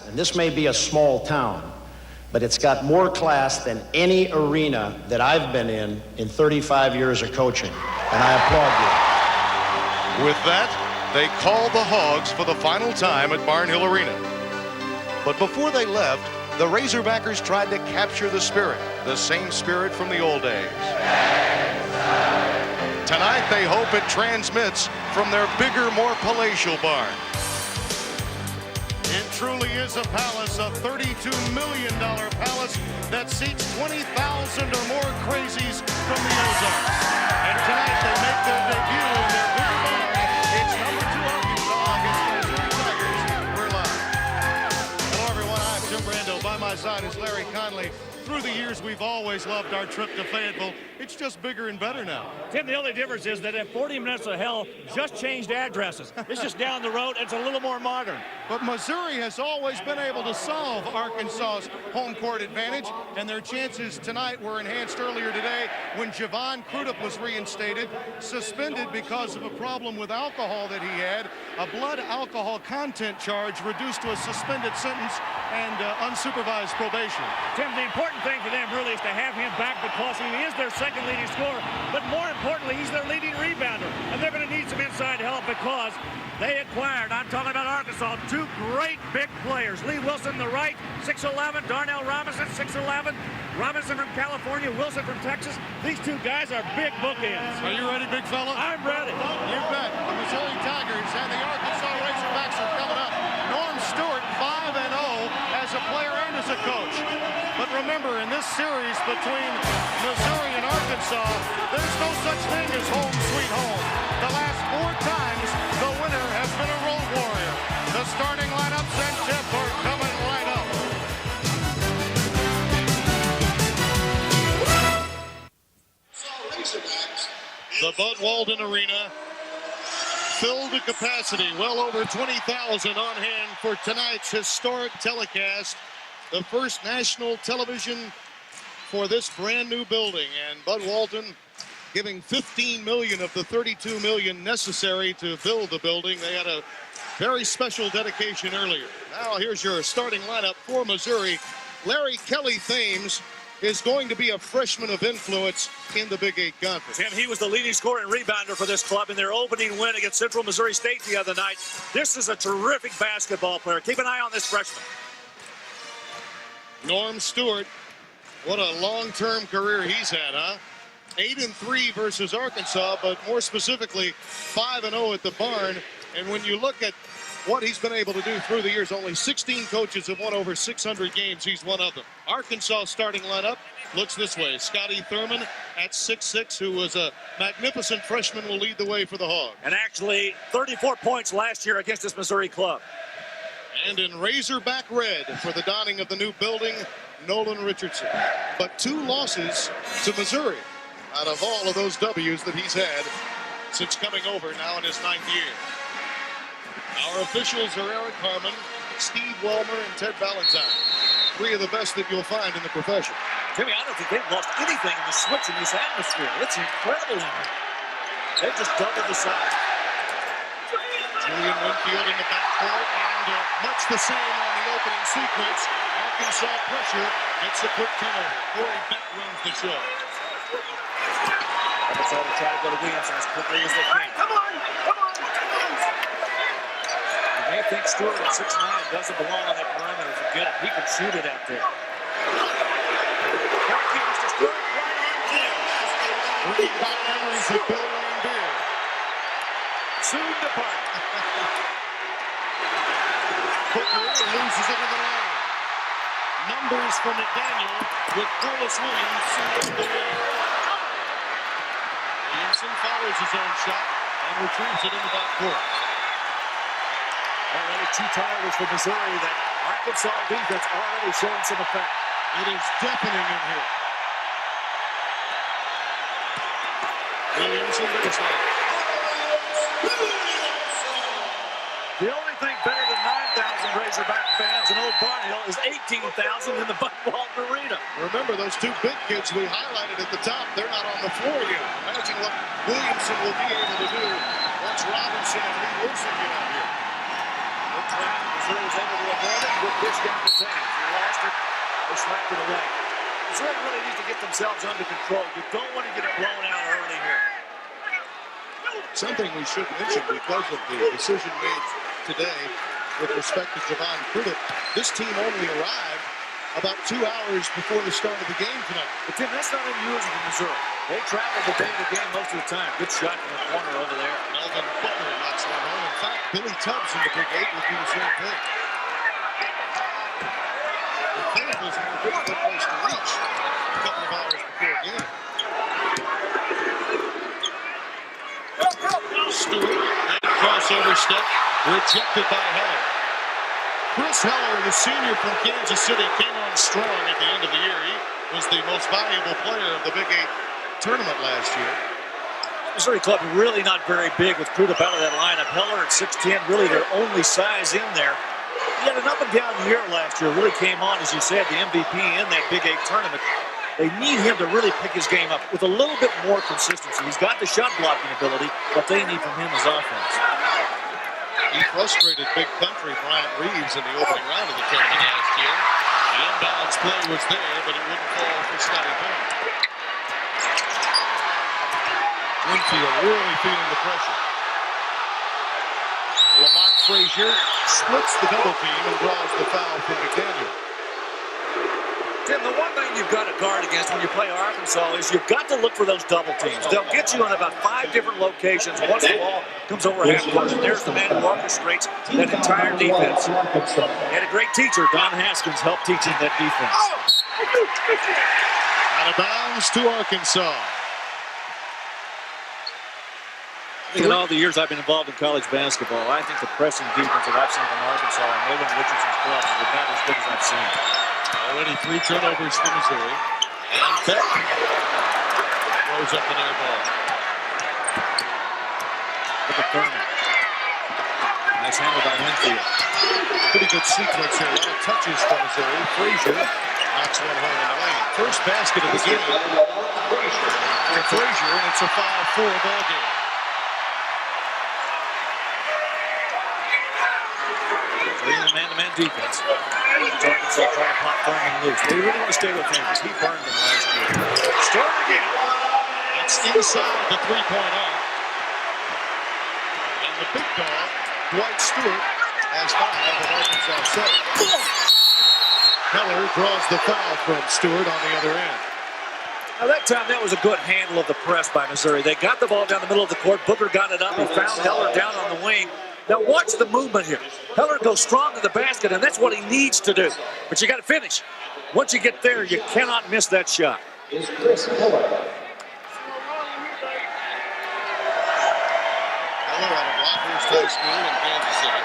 And this may be a small town, but it's got more class than any arena that I've been in 35 years of coaching. And I applaud you. With that, they called the Hogs for the final time at Barnhill Arena. But before they left, the Razorbackers tried to capture the spirit, the same spirit from the old days. Tonight, they hope it transmits from their bigger, more palatial barn. It truly is a palace, a $32 million palace that seats 20,000 or more crazies from the Ozarks. And tonight, they make their debut in their bigger barn. It's number 2 Arkansas against the Missouri Tigers. We're live. Hello, everyone. I'm Jim Brando. By my side is Larry Conley. Through the years, we've always loved our trip to Fayetteville. It's just bigger and better now. Tim, the only difference is that at 40 Minutes of Hell just changed addresses. It's just down the road. It's a little more modern. But Missouri has always been able to solve Arkansas's home court advantage, and their chances tonight were enhanced earlier today when Javon Crudup was reinstated, suspended because of a problem with alcohol that he had, a blood alcohol content charge reduced to a suspended sentence and unsupervised probation. Tim, the important thing for them really is to have him back because he is their second leading scorer, but more importantly, he's their leading rebounder, and they're going to need some inside help because they acquired, I'm talking about Arkansas, 2 great big players. Lee Wilson, the right, 6'11", Darnell Robinson, 6'11", Robinson from California, Wilson from Texas. These 2 guys are big bookends. Are you ready, big fella? I'm ready. You bet. The Missouri Tigers and the Arkansas Razorbacks are coming up. Norm Stewart, 5-0 as a player and as a coach. But remember, in this series between Missouri and Arkansas, there's no such thing as home sweet home. The last 4 times, the winner has been a road warrior. The starting lineups and tip are coming right up. The Bud Walton Arena filled to capacity, well over 20,000 on hand for tonight's historic telecast. The first national television for this brand new building, and Bud Walton giving $15 million of the $32 million necessary to build the building. They had a very special dedication earlier. Now here's your starting lineup for Missouri. Larry Kelly Thames is going to be a freshman of influence in the Big 8 Conference. Tim, he was the leading scorer and rebounder for this club in their opening win against Central Missouri State the other night. This is a terrific basketball player. Keep an eye on this freshman. Norm Stewart, what a long-term career he's had, huh? 8-3 versus Arkansas, but more specifically, 5-0 at the barn. And when you look at what he's been able to do through the years, only 16 coaches have won over 600 games. He's one of them. Arkansas starting lineup looks this way. Scotty Thurman at 6'6", who was a magnificent freshman, will lead the way for the Hogs. And actually 34 points last year against this Missouri club. And in Razorback red for the donning of the new building, Nolan Richardson. But 2 losses to Missouri out of all of those W's that he's had since coming over now in his 9th year. Our officials are Eric Harmon, Steve Wellmer, and Ted Valentine. 3 of the best that you'll find in the profession. Jimmy, I don't think they've lost anything in the switch in this atmosphere. It's incredible in here. They've just doubled the size. Julian Winfield in the backcourt, and much the same on the opening sequence. Arkansas pressure gets a quick turnover. Corey Beck runs the show. Arkansas will try to go to Williamson as quickly as they can. Come on! You may think Stewart at 6'9" doesn't belong on that perimeter. Forget it. He can shoot it out there. Mr. Stewart right on in. Bringing back memories of Bill Wayne Beard. Soon depart. Booker loses it to the line. Numbers for McDaniel with Carlos Williams sealing the win. Williamson follows his own shot and retrieves it in the backcourt. Already 2 turnovers for Missouri. That Arkansas defense already showing some effect. It is deafening in here. Williamson baseline. The only thing better than 9,000 Razorback fans in Old Barnhill is 18,000 in the Bud Walton Arena. Remember, those 2 big kids we highlighted at the top, they're not on the floor yet. Imagine what Williamson will be able to do once Robinson and Lee Wilson get out here. Missouri was able to avoid it with this They slapped it away. Missouri really needs to get themselves under control. You don't want to get it blown out early here. Something we should mention because of the decision made today with respect to Javon Pruitt. This team only arrived about 2 hours before the start of the game tonight. But Tim, that's not unusual for Missouri. They travel the day to game most of the time. Good shot from the corner over there. Melvin Booker knocks one home. In fact, Billy Tubbs in the Big Eight would do the same thing. The third was in a difficult place to reach a couple of hours before a game. Stewart, crossover step, rejected by Heller. Chris Heller, the senior from Kansas City, came on strong at the end of the year. He was the most valuable player of the Big Eight tournament last year. Missouri club really not very big with Pruitt out of that lineup. Heller at 6'10", really their only size in there. He had an up and down year last year. Really came on, as you said, the MVP in that Big Eight tournament. They need him to really pick his game up with a little bit more consistency. He's got the shot blocking ability. What they need from him is offense. He frustrated Big Country Bryant Reeves in the opening round of the tournament last year. The inbounds play was there, but it wouldn't fall for Scotty Bennett. Winfield really feeling the pressure. Lamont Frazier splits the double team and draws the foul from McDaniel. Tim, the one thing you've got to guard against when you play Arkansas is you've got to look for those double teams. They'll get you in about 5 different locations once the ball comes over half court, and there's the man who orchestrates that entire defense. He had a great teacher, Don Haskins, helped teach him that defense. Out of bounds to Arkansas. In all the years I've been involved in college basketball, I think the pressing defense that I've seen from Arkansas and Nolan Richardson's clubs is about as good as I've seen. Already 3 turnovers for Missouri. And Beck throws up an air ball. Look at Thurman. Nice handle by Winfield. Pretty good sequence here. A lot of touches for Missouri. Frazier knocks one home in the lane. First basket of the game for Frazier, and it's a 5-4 ball game. Man-to-man defense. Arkansas trying to pop Thurman loose. They really want to stay with him because he burned them last year. Start again. It's inside the three-point arc. And the big dog, Dwight Stewart, has 5 of Arkansas 7. Heller draws the foul from Stewart on the other end. Now that time, that was a good handle of the press by Missouri. They got the ball down the middle of the court. Booker got it up. He found Heller down on the wing. Now watch the movement here. Heller goes strong to the basket, and that's what he needs to do. But you got to finish. Once you get there, you cannot miss that shot. Heller out of Rockhurst High School in Kansas City.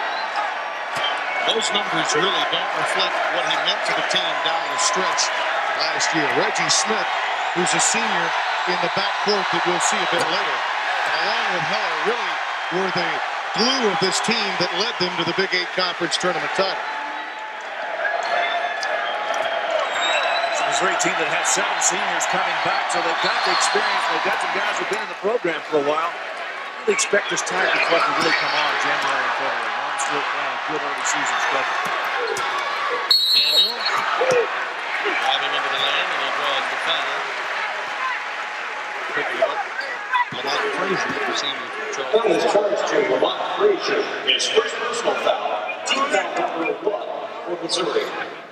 Those numbers really don't reflect what he meant to the team down the stretch last year. Reggie Smith, who's a senior in the backcourt that we'll see a bit later, along with Heller, really were the glue of this team that led them to the Big Eight Conference Tournament title. It's a Missouri team that has 7 seniors coming back, so they've got the experience. They've got some guys who've been in the program for a while. We expect this Tiger club to really come on January and February. Ron Stewart playing a good early season schedule. McDaniel driving into the lane, and he draws the foul. Lamont Frazier, the senior from Charleston. Is charged to Lamont Frazier. His first personal foul. Team foul number 1 for Missouri.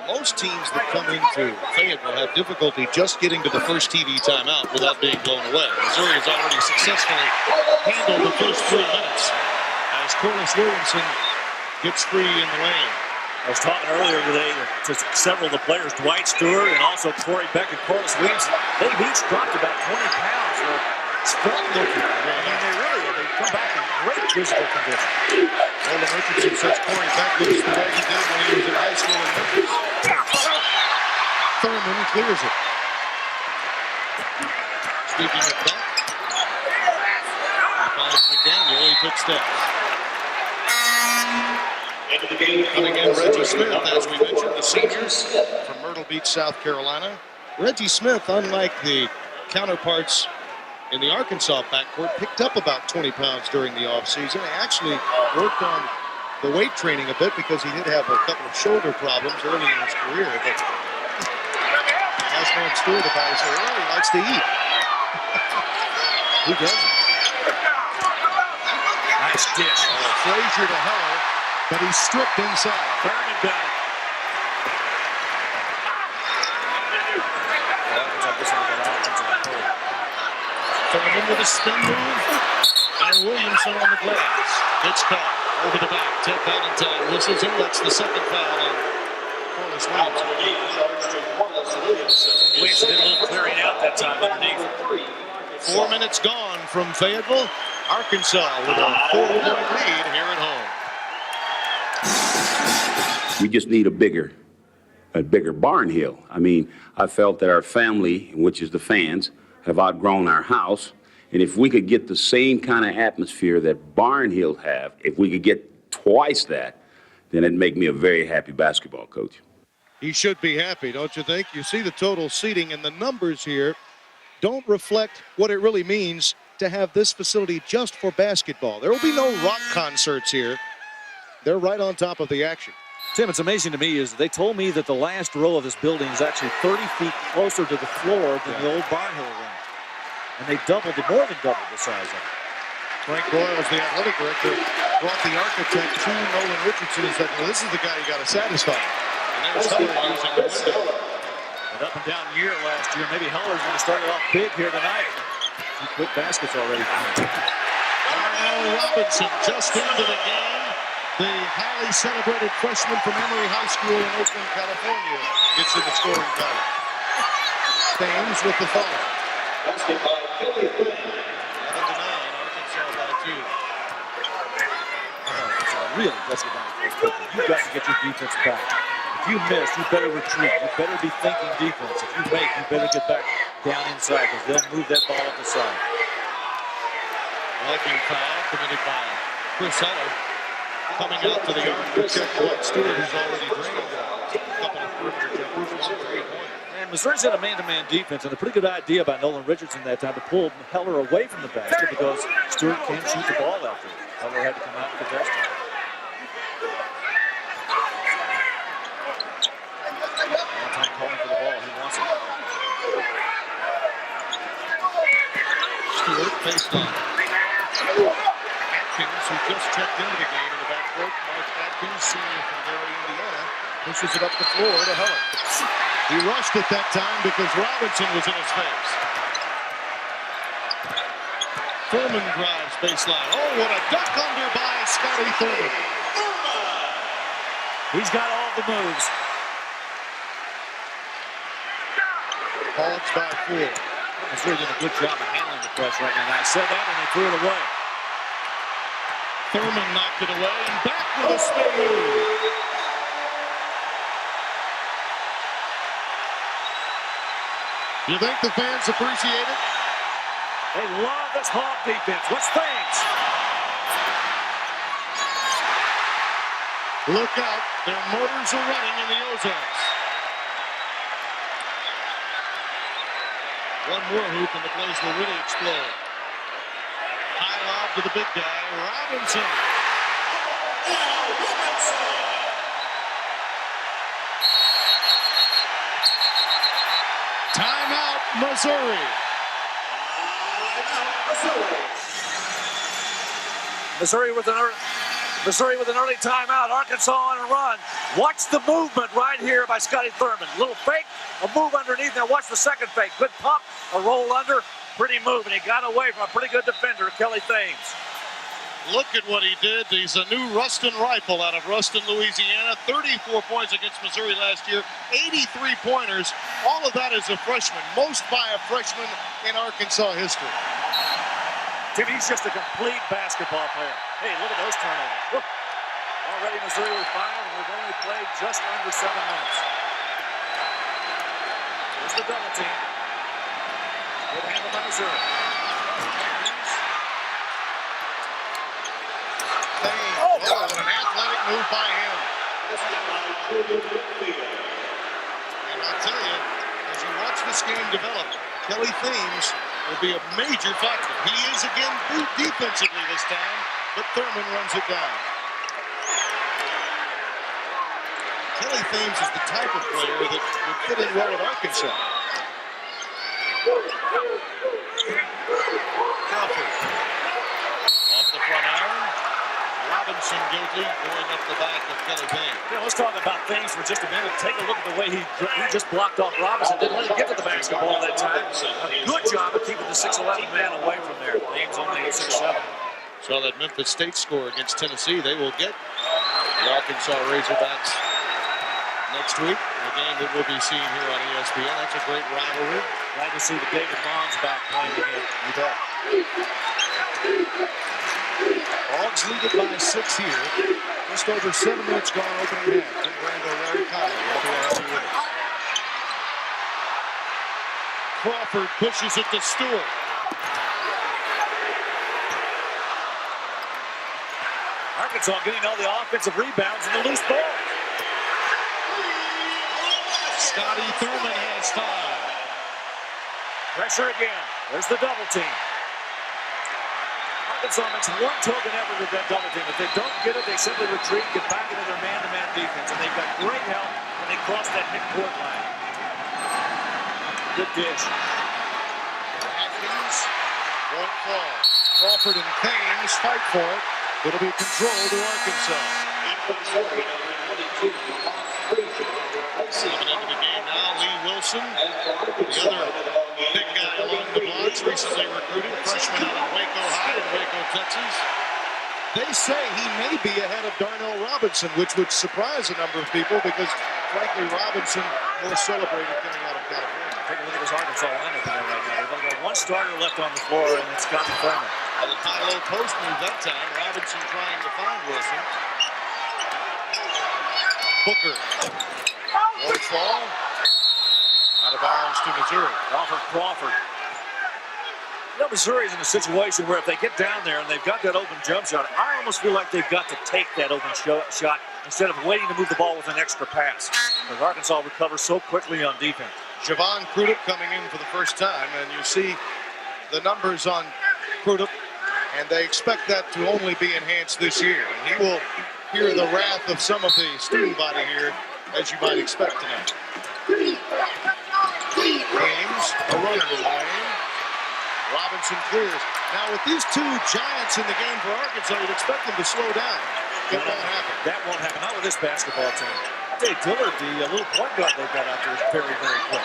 Most teams that come into Fayetteville have difficulty just getting to the first TV timeout without being blown away. Missouri has already successfully handled the first 3 minutes as Corliss Williamson gets free in the lane. I was talking earlier today to several of the players, Dwight Stewart and also Corey Beck and Corliss Williamson. They've each dropped about 20 pounds. They're strong looking. I mean, they come back in great physical condition. Nolan Richardson says Corey Beck looks the way he did when he was in high school in Memphis. Thurman clears it. Speaking of Beck, he finds McDaniel. He took steps. Coming in, Reggie Smith, as we mentioned, the senior from Myrtle Beach, South Carolina. Reggie Smith, unlike the counterparts in the Arkansas backcourt, picked up about 20 pounds during the offseason. He actually worked on the weight training a bit because he did have a couple of shoulder problems early in his career. But man Stewart about it. Well, he likes to eat. Who doesn't? Nice dish. Frazier to Heller, but he's stripped inside. Thurman got it. Thurman with a spin move, and Williamson on the glass. It's caught over the back. Ted Valentine whistles and lets the second foul on Corliss Williamson. Williamson did a little clearing out that time underneath. 4 minutes gone from Fayetteville. Arkansas with a 4-point lead here at home. We just need a bigger barn hill. I mean, I felt that our family, which is the fans, have outgrown our house. And if we could get the same kind of atmosphere that Barn Hill have, if we could get twice that, then it'd make me a very happy basketball coach. He should be happy, don't you think? You see the total seating, and the numbers here don't reflect what it really means to have this facility just for basketball. There will be no rock concerts here. They're right on top of the action. Tim, it's amazing to me is they told me that the last row of this building is actually 30 feet closer to the floor than the old Barn Hill room. And they more than doubled the size of it. Frank Broyles, the athletic director, brought the architect to Nolan Richardson and said, well, this is the guy you got to satisfy. And there's Heller using the window. An up and down year last year. Maybe Heller's going to start it off big here tonight. 2 quick baskets already for him. Darnell Robinson just into the game. The highly celebrated freshman from Emory High School in Oakland, California, gets in the scoring column. Thames with the foul. Basket by Kelly Thurman. 11-9, Arkansas by 2. Really does get down the first quarter. You've got to get your defense back. If you miss, you better retreat. You better be thinking defense. If you make, you better get back down inside because they'll move that ball up the side. Lucky foul committed by Chris Heller. Coming out to the arc to check Dwight Stewart, who's already drained a couple of perimeter jumpers on 3-pointer. And Missouri's had a man-to-man defense and a pretty good idea by Nolan Richardson that time to pull Heller away from the basket because Stewart can't shoot the ball after it. Heller had to come out and contest it. Valentine calling for the ball. He wants it. Stewart baseline. Atkins, who just checked into the game in the backcourt. Mark Atkins, senior from Gary, Indiana, pushes it up the floor to Heller. He rushed it that time because Robinson was in his face. Thurman drives baseline. Oh, what a duck under by Scotty Thurman. He's got all the moves. Hogs by 4. Missouri doing a good job of handling the press right now. I said that and they threw it away. Thurman knocked it away and back with a spin move. You think the fans appreciate it? They love this Hog defense. What's things? Look out. Their motors are running in the Ozarks. One more hoop and the place will really explode. High lob to the big guy, Robinson. Timeout, Missouri. Missouri with an early timeout. Arkansas on a run. Watch the movement right here by Scotty Thurman. Little fake, a move underneath. Now watch the second fake. Good pop, a roll under. Pretty move, and he got away from a pretty good defender, Kelly Thames. Look at what he did. He's a new Ruston rifle out of Ruston, Louisiana. 34 points against Missouri last year. 83 pointers. All of that as a freshman. Most by a freshman in Arkansas history. Tim, he's just a complete basketball player. Hey, look at those turnovers. Look. Already Missouri with 5, and we've only played just under 7 minutes. Here's the double team. Good handle by Missouri. Oh, what an athletic move by him. And I'll tell you, as you watch this game develop, Kelly Thames will be a major factor. He is again boot defensively this time, but Thurman runs it down. Riley Thames is the type of player that would fit in well at Arkansas. Crawford off the front iron. Robinson guilty, going up the back of Kelly Payne. Yeah, let's talk about things for just a minute. Take a look at the way he just blocked off Robinson. Didn't let him get to the basketball that time. A good job of keeping the 6'11" man away from there. Thames only at 6'7". Saw that Memphis State score against Tennessee. They will get the Arkansas Razorbacks next week. A game that we'll be seeing here on ESPN. That's a great rivalry. Glad to see the David Bonds back playing again. You bet. Hogs lead it by 6 here. Just over 7 minutes gone opening half. Tim Brando, Larry Connor will be happy with it. Crawford pushes it to Stewart. Arkansas getting all the offensive rebounds and the loose ball. Scotty Thurman has 5. Pressure again. There's the double team. Arkansas makes one token effort with that double team. If they don't get it, they simply retreat, get back into their man-to-man defense. And they've got great help when they cross that midcourt line. Good dish. Atkins won't fall. Crawford and Thames fight for it. It'll be control to Arkansas. Coming into the game now, Lee Wilson, the other big guy along the blocks, recently recruited, freshman out of Waco High in Waco, Texas. They say he may be ahead of Darnell Robinson, which would surprise a number of people because, frankly, Robinson more celebrated coming out of California. Take a look at this Arkansas lineup there right now. They've only got one starter left on the floor, and it's Scotty Thurman. On the high-low post move that time, Robinson trying to find Wilson. Booker. Won't fall. Out of bounds to Missouri. Crawford. You know, Missouri's in a situation where if they get down there and they've got that open jump shot, I almost feel like they've got to take that open shot instead of waiting to move the ball with an extra pass. Because Arkansas recovers so quickly on defense. Javon Crudup coming in for the first time, and you see the numbers on Crudup, and they expect that to only be enhanced this year. And he will hear the wrath of some of the student body here, as you might expect tonight. James, a run in the lane. Robinson clears. Now, with these two giants in the game for Arkansas, you'd expect them to slow down. It won't happen. That won't happen. Not with this basketball team. Jay Dillard, the little point guard they've got out there, is very, very quick.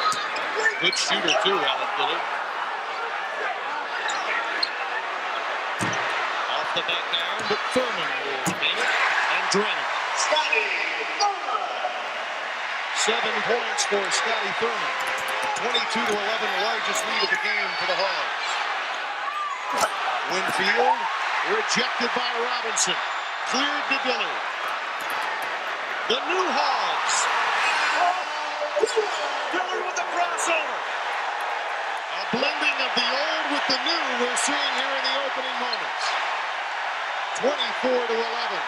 Good shooter, too, Alec Dillard. Off the back down, but Thurman will gain it and drain it. 7 points for Scotty Thurman. 22-11, the largest lead of the game for the Hogs. Winfield rejected by Robinson. Cleared to Dillard. The new Hogs. Dillard with the crossover. A blending of the old with the new we're seeing here in the opening moments. 24-11.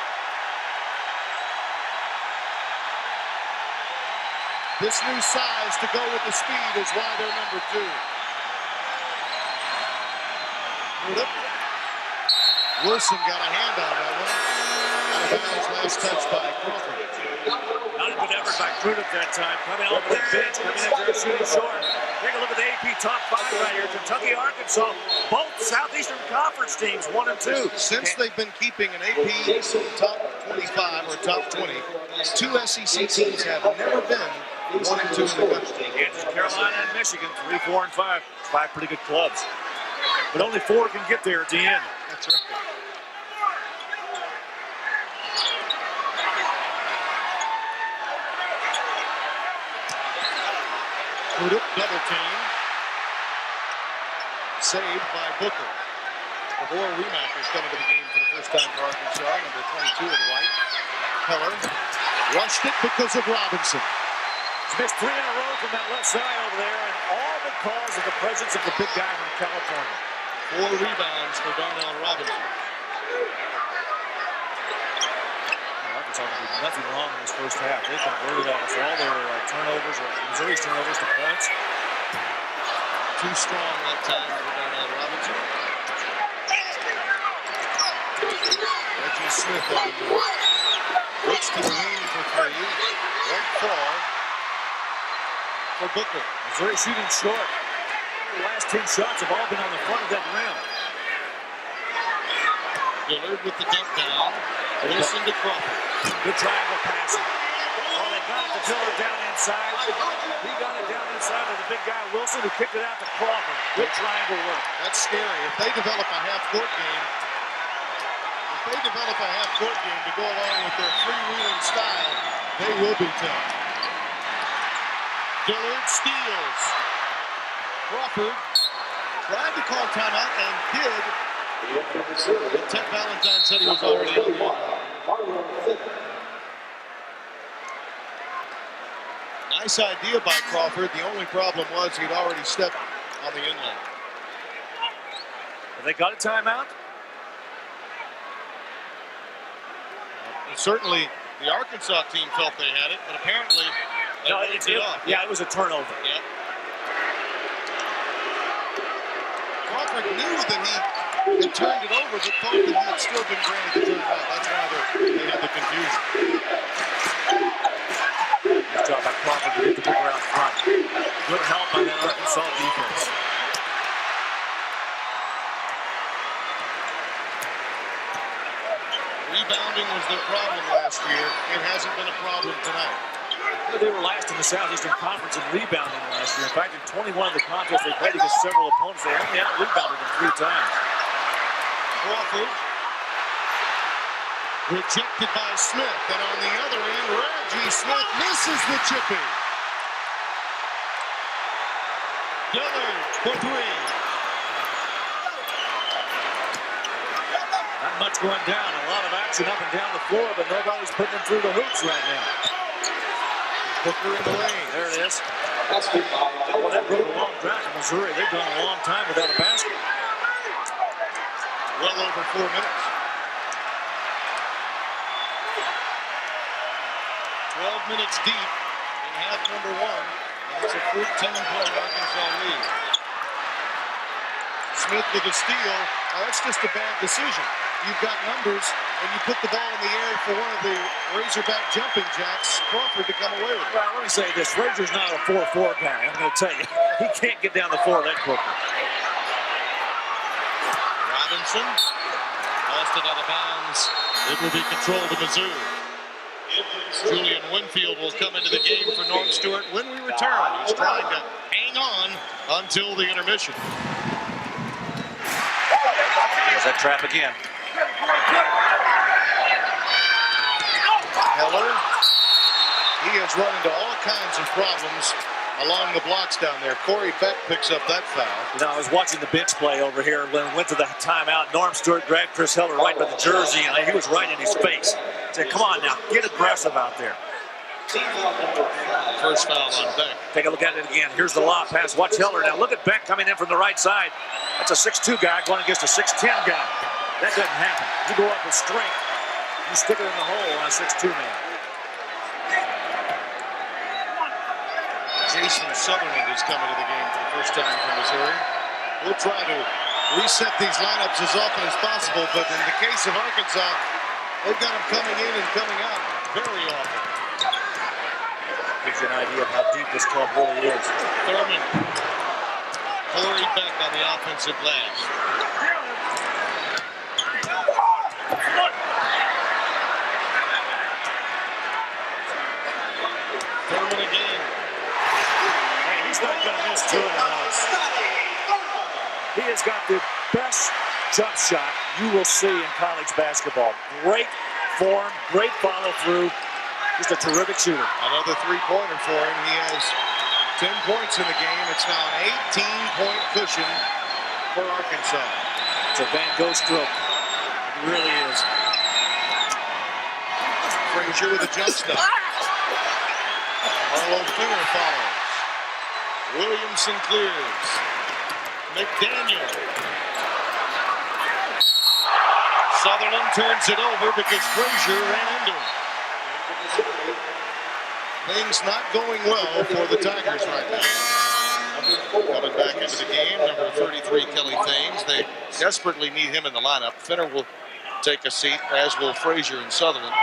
This new size to go with the speed is why they're number 2. Wilson got a hand on that one. Out of bounds, last touch by Crawford. Not a good effort by Crudup that time. Coming off the bench, coming in there shooting short. Take a look at the AP top 5 right here. Kentucky, Arkansas, both Southeastern Conference teams, 1 and 2. Since they've been keeping an AP top 25 or top 20, 2 SEC teams have never been 1 and 2 in the country. Kansas, Carolina, and Michigan, 3, 4, and 5. 5 pretty good clubs. But only 4 can get there at the end. That's right. Crudup, double team. Saved by Booker. The Boer Remackers coming to the game for the first time for Arkansas, number 22 in white. Heller rushed it because of Robinson. He's missed 3 in a row from that left side over there, and all because of the presence of the big guy from California. 4 rebounds for Darnell Robinson. Arkansas can do nothing wrong in this first half. They converted almost all their turnovers, or Missouri's turnovers, to points. Too strong that time for Darnell Robinson. Reggie Smith on the move. Looks to the wing for three. Won't fall for Booker. Missouri shooting short. The last 10 shots have all been on the front of that rim. Dillard with the dump down. Wilson to Crawford. Good triangle passing. Oh, they got it to Dillard down inside. He got it down inside to the big guy Wilson, who kicked it out to Crawford. Good triangle work. That's scary. If they develop a half-court game, to go along with their freewheeling style, they will be tough. Dillard steals. Crawford tried to call timeout and did. But Ted Valentine said he was already in the game. Nice idea by Crawford. The only problem was he'd already stepped on the inlet. Have they got a timeout? Certainly, the Arkansas team felt they had it, but apparently they waved it off. Yeah, it was a turnover. Yeah. Crawford knew that he had turned it over, but thought that he had still been granted the timeout. That's why they had the confusion. Nice job by Crawford to get the Booker out front. Good help by that Arkansas defense. Rebounding was their problem last year. It hasn't been a problem tonight. They were last in the Southeastern Conference in rebounding last year. In fact, in 21 of the contests they played against several opponents, they only out-rebounded them 3 times. Crawford rejected by Smith, and on the other end, Reggie Smith misses the chippy. Dillard for 3. Not much going down. A lot of action up and down the floor, but nobody's putting them through the hoops right now. Booker in the lane. There it is. Well, that broke a long drought in Missouri. They've gone a long time without a basket. Well over 4 minutes. 12 minutes deep in half number 1. And it's a 14-point Arkansas lead. Smith with a steal. Oh, that's just a bad decision. You've got numbers, and you put the ball in the air for one of the Razorback jumping jacks, Crawford, to come away with it. Well, let me say this. Frazier's not a 4-4 guy. I'm going to tell you. He can't get down the floor that quickly. Robinson lost it out of bounds. It will be controlled to Mizzou. Julian Winfield will come into the game for Norm Stewart when we return. He's trying to hang on until the intermission. There's that trap again. Heller, he has run into all kinds of problems along the blocks down there. Corey Beck picks up that foul. You know, I was watching the bench play over here when we went to the timeout. Norm Stewart grabbed Chris Heller right by the jersey, and he was right in his face. He said, come on now, get aggressive out there. First foul on Beck. Take a look at it again. Here's the lob pass. Watch Heller now. Look at Beck coming in from the right side. That's a 6'2 guy going against a 6'10 guy. That doesn't happen. You go up with strength, you stick it in the hole on a 6'2 man. Jason Sutherland is coming to the game for the first time from Missouri. We'll try to reset these lineups as often as possible, but in the case of Arkansas, they've got them coming in and coming out very often. Gives you an idea of how deep this club really is. Thurman. Corey Beck on the offensive glass. Thurman again. Hey, he's not going to miss 2 in a row. He has got the best jump shot you will see in college basketball. Great form, great follow through. Just a terrific shooter. Another 3-pointer for him. He has 10 points in the game. It's now an 18-point cushion for Arkansas. It's a Van Gogh stroke. It really is. Frazier with a jump stop. Harlow Finner follows. Williamson clears. McDaniel. Sutherland turns it over because Frazier ran into him. Things not going well for the Tigers right now. Coming back into the game, number 33, Kelly Thames. They desperately need him in the lineup. Finner will take a seat, as will Frazier and Sutherland.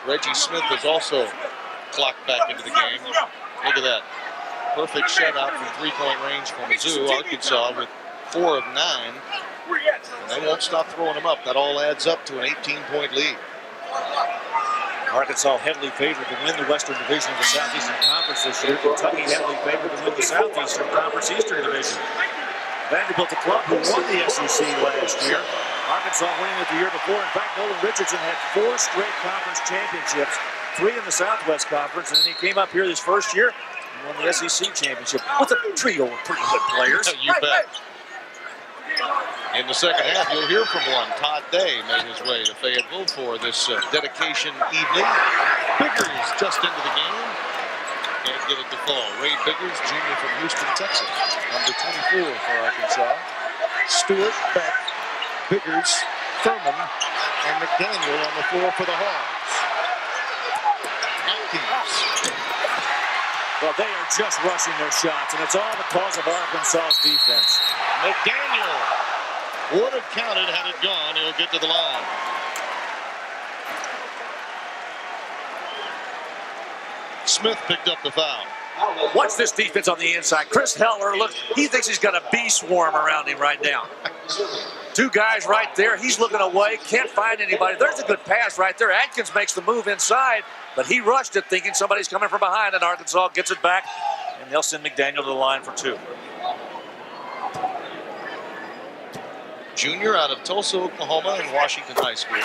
Reggie Smith is also clocked back into the game. Look at that. Perfect shutout from three-point range from Mizzou. Arkansas with 4 of 9. And they won't stop throwing them up. That all adds up to an 18-point lead. Arkansas heavily favored to win the Western Division of the Southeastern Conference this year. Kentucky heavily favored to win the Southeastern Conference Eastern Division. Vanderbilt, the club who won the SEC last year. Arkansas winning it the year before. In fact, Nolan Richardson had 4 straight conference championships, 3 in the Southwest Conference, and then he came up here this first year and won the SEC championship with a trio of pretty good players. You bet. In the second half, you'll hear from one. Todd Day made his way to Fayetteville for this dedication evening. Biggers just into the game. Can't get it to fall. Ray Biggers, junior from Houston, Texas. Number 24 for Arkansas. Stewart, Beck, Biggers, Thurman, and McDaniel on the floor for the Hogs. Atkins. Well, they are just rushing their shots, and it's all because of Arkansas's defense. McDaniel would have counted had it gone. He'll get to the line. Smith picked up the foul. Watch this defense on the inside. Chris Heller, look, he thinks he's got a bee swarm around him right now. 2 guys right there. He's looking away, can't find anybody. There's a good pass right there. Atkins makes the move inside, but he rushed it thinking somebody's coming from behind, and Arkansas gets it back, and they'll send McDaniel to the line for 2. Junior out of Tulsa, Oklahoma, and Washington High School.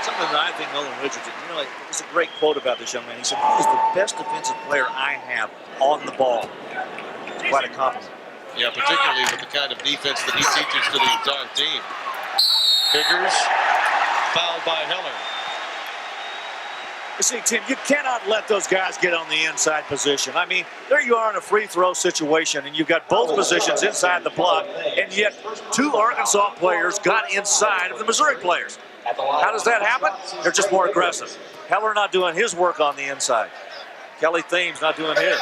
Something that I think Nolan Richardson, there's a great quote about this young man. He said, he is the best defensive player I have on the ball. It's quite a compliment. Yeah, particularly with the kind of defense that he teaches to the entire team. Biggers fouled by Heller. You see, Tim, you cannot let those guys get on the inside position. I mean, there you are in a free throw situation, and you've got both positions inside the block, and yet 2 Arkansas players got inside of the Missouri players. How does that happen? They're just more aggressive. Heller not doing his work on the inside. Kelly Thames not doing his.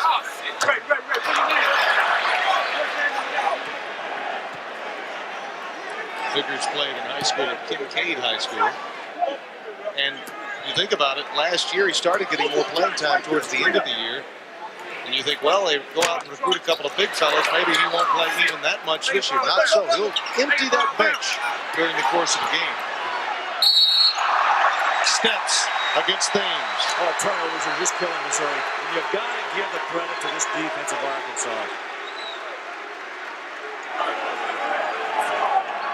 Biggers played in high school at Kincaid High School. And you think about it, last year he started getting more playing time towards the end of the year. And you think, well, they go out and recruit a couple of big fellows. Maybe he won't play even that much this year. Not so. He'll empty that bench during the course of the game. Steps against Thames. Oh, turnovers are just killing Missouri. And you've got to give the credit to this defense of Arkansas.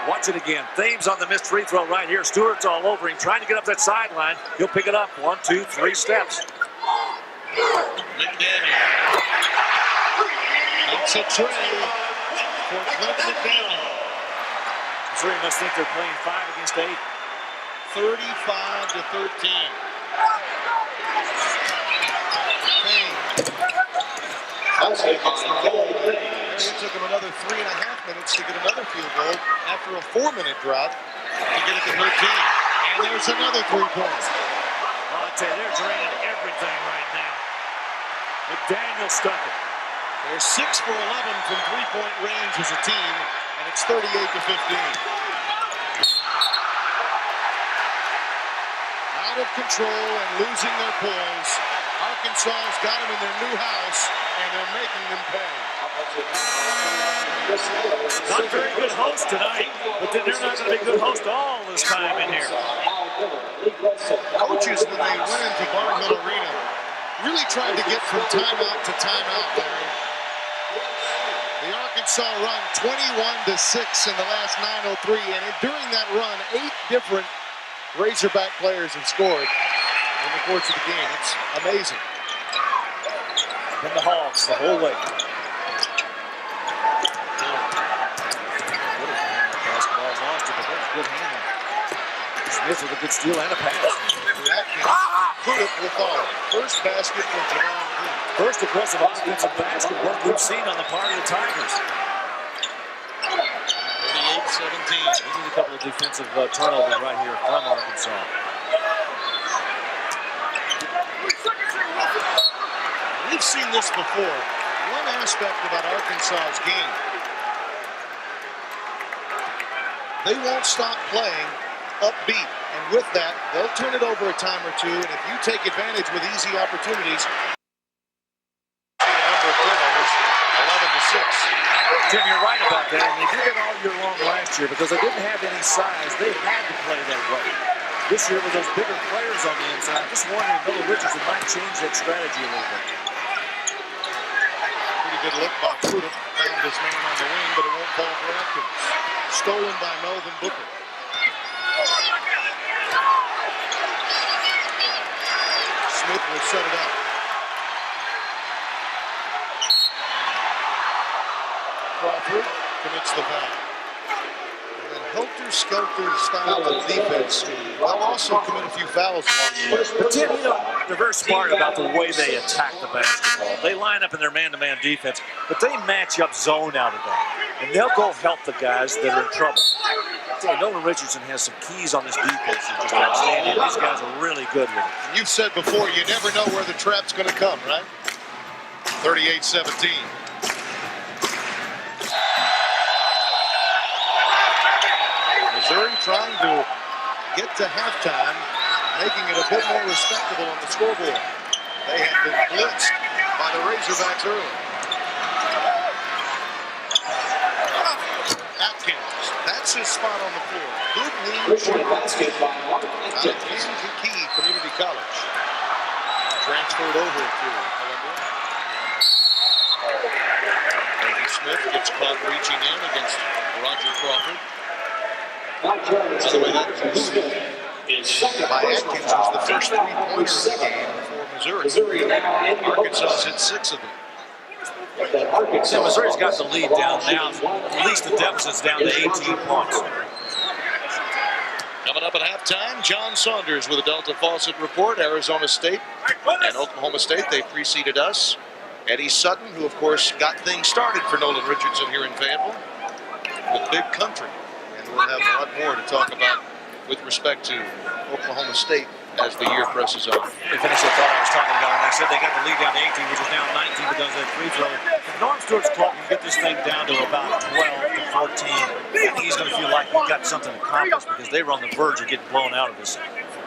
Watch it again. Thames on the missed free throw right here. Stewart's all over him, trying to get up that sideline. He'll pick it up. 1, 2, 3 steps. McDaniel. That's a tray for Clint McDaniel. Missouri must think they're playing 5 against 8. 35-13. It took him another 3.5 minutes to get another field goal after a 4-minute drought to get it to 13. And there's another 3-point. Well, I tell you, they're draining everything right now. McDaniel stuck it. They're 6 for 11 from 3-point range as a team, and it's 38-15. Out of control and losing their poise. Arkansas's got them in their new house, and they're making them pay. Not a very good host tonight, but then they're not going to be good host all this time in here. Coaches, when they went into Barnhill Arena, really tried to get from timeout to timeout, Larry. The Arkansas run 21-6 in the last 9:03, and during that run, 8 different Razorback players have scored in the course of the game. It's amazing. And the Hogs the whole way. Basketball lost it, but that was good handling. Smith with a good steal and a pass. Pruitt will follow. First basket for Javon Pruitt. First aggressive offensive basket work we've seen on the part of the Tigers. 38-17. We need a couple of defensive turnovers right here from Arkansas. We've seen this before. One aspect about Arkansas's game, they won't stop playing upbeat. And with that, they'll turn it over a time or two. And if you take advantage with easy opportunities, number of turnovers, 11-6. Jim, you're right about that. And they did it all year long last year because they didn't have any size. They had to play that way. This year with those bigger players on the inside, I'm just wondering if Nolan Richardson might change that strategy a little bit. Pretty good look by Prudhomme. Found his man on the wing, but it won't fall for Atkins. Stolen by Melvin Booker. Smith will set it up. Crawford commits the foul. And then helter-skelter style of defense. They'll also commit a few fouls along the way. But Tim, you know, they're very smart about the way they attack the basketball. They line up in their man-to-man defense, but they match up zone out of that. And they'll go help the guys that are in trouble. Nolan Richardson has some keys on this defense that just outstanding. These guys are really good with it. You've said before, you never know where the trap's going to come, right? 38-17. Missouri trying to get to halftime, making it a bit more respectable on the scoreboard. They had been blitzed by the Razorbacks early. Atkins, that's his spot on the floor. Good lean out of Kankakee Community College. Transferred over to Columbia. Reggie Smith gets caught reaching in against Roger Crawford. By the way, that by Atkins was the first three-pointer of the game for Missouri. Arkansas hit 6 of them. So Missouri's got the lead down now. At least the deficit's down to 18 points. Coming up at halftime, John Saunders with a Delta Faucet report. Arizona State and Oklahoma State, they preceded us. Eddie Sutton, who of course got things started for Nolan Richardson here in Fayetteville, with Big Country. And we'll have a lot more to talk about with respect to Oklahoma State as the year presses on. They finished the thought I was talking about, and I said they got the lead down to 18, which is now 19 because of that free throw. If Norm Stewart's club can get this thing down to about 12 to 14, I think he's going to feel like he got something accomplished because they were on the verge of getting blown out of this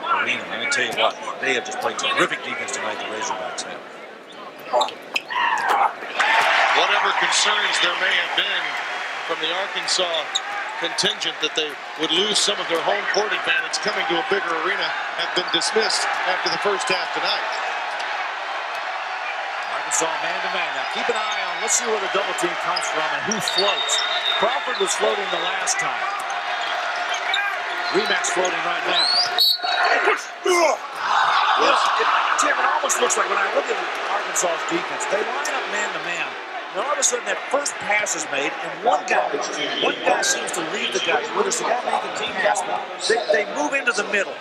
arena. Let me tell you what, they have just played terrific defense tonight, the Razorbacks have. Whatever concerns there may have been from the Arkansas contingent that they would lose some of their home court advantage coming to a bigger arena have been dismissed after the first half tonight. Arkansas man-to-man. Now keep an eye on, let's see where the double team comes from and who floats. Crawford was floating the last time. Rematch floating right now. Tim, it almost looks like when I look at Arkansas's defense, they line up man-to-man. And all of a sudden, that first pass is made, and one guy seems to lead the guys. Whether it's the guy making the pass, they move into the middle.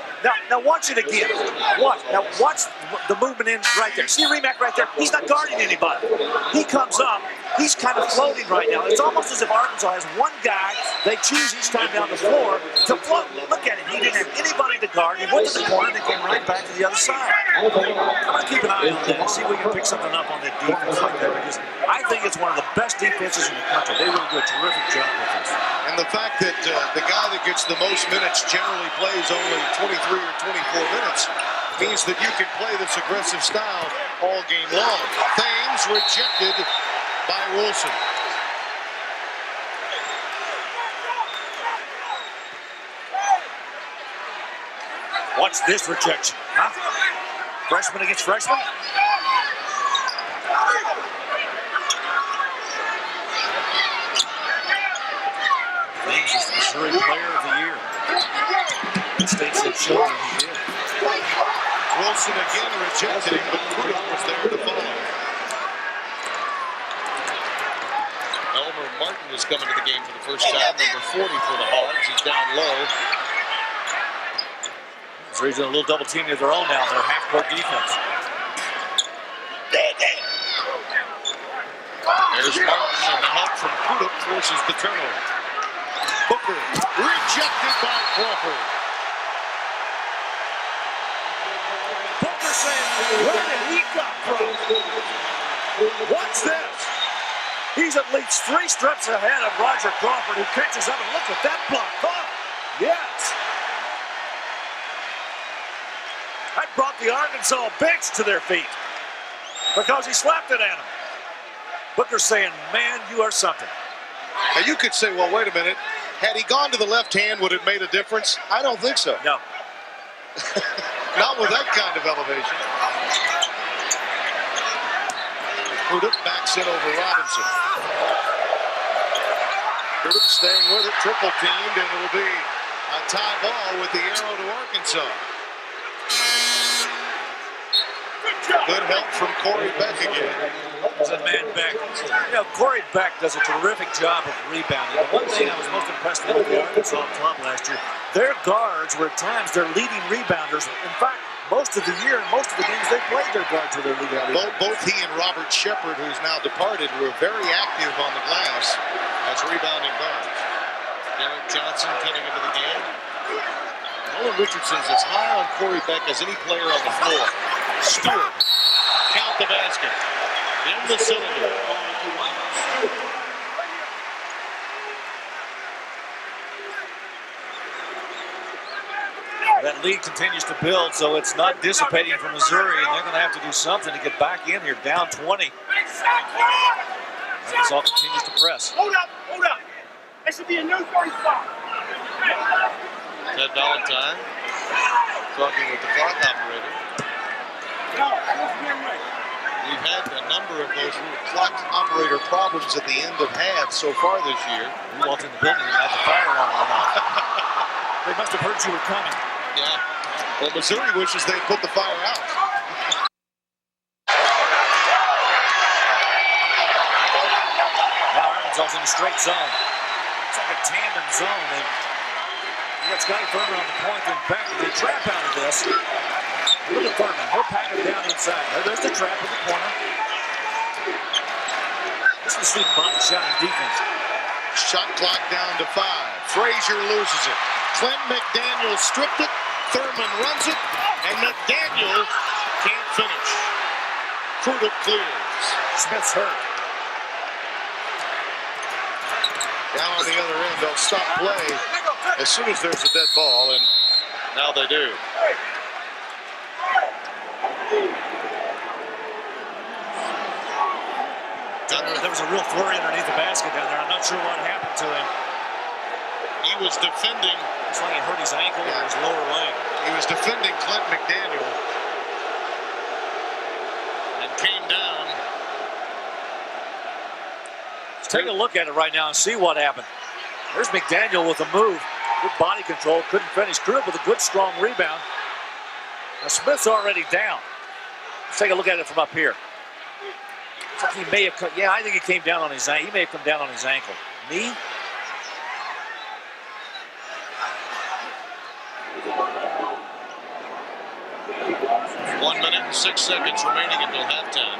Now watch it again. Watch. Now watch the movement in right there. See Remack right there? He's not guarding anybody. He comes up. He's kind of floating right now. It's almost as if Arkansas has one guy they choose each time down the floor to float. Look at him. He didn't have anybody to guard. He went to the corner and they came right back to the other side. I'm going to keep an eye on that and see if we can pick something up on that defense like that, because I think it's one of the best defenses in the country. They really do a terrific job with this. And the fact that the guy that gets the most minutes generally plays only 23 or 24 minutes means that you can play this aggressive style all game long. Thames rejected by Wilson. Watch this rejection. Huh? Freshman against freshman? Thames is the Missouri Player of the Year. The state said show him he did. Wilson again rejected him, but Prudhomme was there to follow. Elmer Martin is coming to the game for the first time, number 40 for the Hogs. He's down low. Missouri's doing a little double team of their own now, their half-court defense. There's Martin, and the help from Prudhomme forces the turnover. Booker rejected by Crawford. Booker saying, where did he come from? What's this? He's at least 3 steps ahead of Roger Crawford, who catches up, and look at that block. Oh, yes. brought the Arkansas bench to their feet because he slapped it at him. Booker saying, man, you are something. Now you could say, well, wait a minute. Had he gone to the left hand, would it have made a difference? I don't think so. No. Not with that kind of elevation. Prudhoe backs in over Robinson. Prudhoe staying with it, triple teamed, and it'll be a tie ball with the arrow to Arkansas. Good help from Corey Beck again. It's a man Beck. You know, Corey Beck does a terrific job of rebounding. The one thing I was most impressed with the Arkansas club last year, their guards were at times their leading rebounders. In fact, most of the year and most of the games they played, their guards were their leading rebounders. Both he and Robert Shepard, who's now departed, were very active on the glass as rebounding guards. Derek Johnson coming into the game. Nolan Richardson's as high on Corey Beck as any player on the floor. Stewart, count the basket. In the cylinder. That lead continues to build, so it's not dissipating from Missouri, and they're going to have to do something to get back in here, down 20. Arkansas continues to press. Hold up. That should be a new 35. Ted Valentine talking with the clock operator. We've had a number of those clock operator problems at the end of half so far this year. We walked in the building and had the fire alarm went off. They must have heard you were coming. Yeah. Well, Missouri wishes they'd put the fire out. Now Arkansas's in a straight zone. It's like a tandem zone. You got Scotty Furman on the point and back. They trap out of this. Look at Furman. He'll pack it down inside. There's the trap in the corner. This is Steve Bonnie shouting defense. Shot clock down to 5. Frazier loses it. Clint McDaniel stripped it. Thurman runs it. And McDaniel can't finish. Prudhoe clears. Smith's hurt. Down on the other end, they'll stop play as soon as there's a dead ball, and now they do. There was a real flurry underneath the basket down there. I'm not sure what happened to him. He was defending. It's like he hurt his ankle or his lower leg. He was defending Clint McDaniel and came down. Let's take a look at it right now and see what happened. There's McDaniel with a move. Good body control, couldn't finish. Grew up with a good, strong rebound. Now Smith's already down. Let's take a look at it from up here. It's like he may have come, I think he came down on his ankle. He may have come down on his ankle. Knee? One minute and 6 seconds remaining until halftime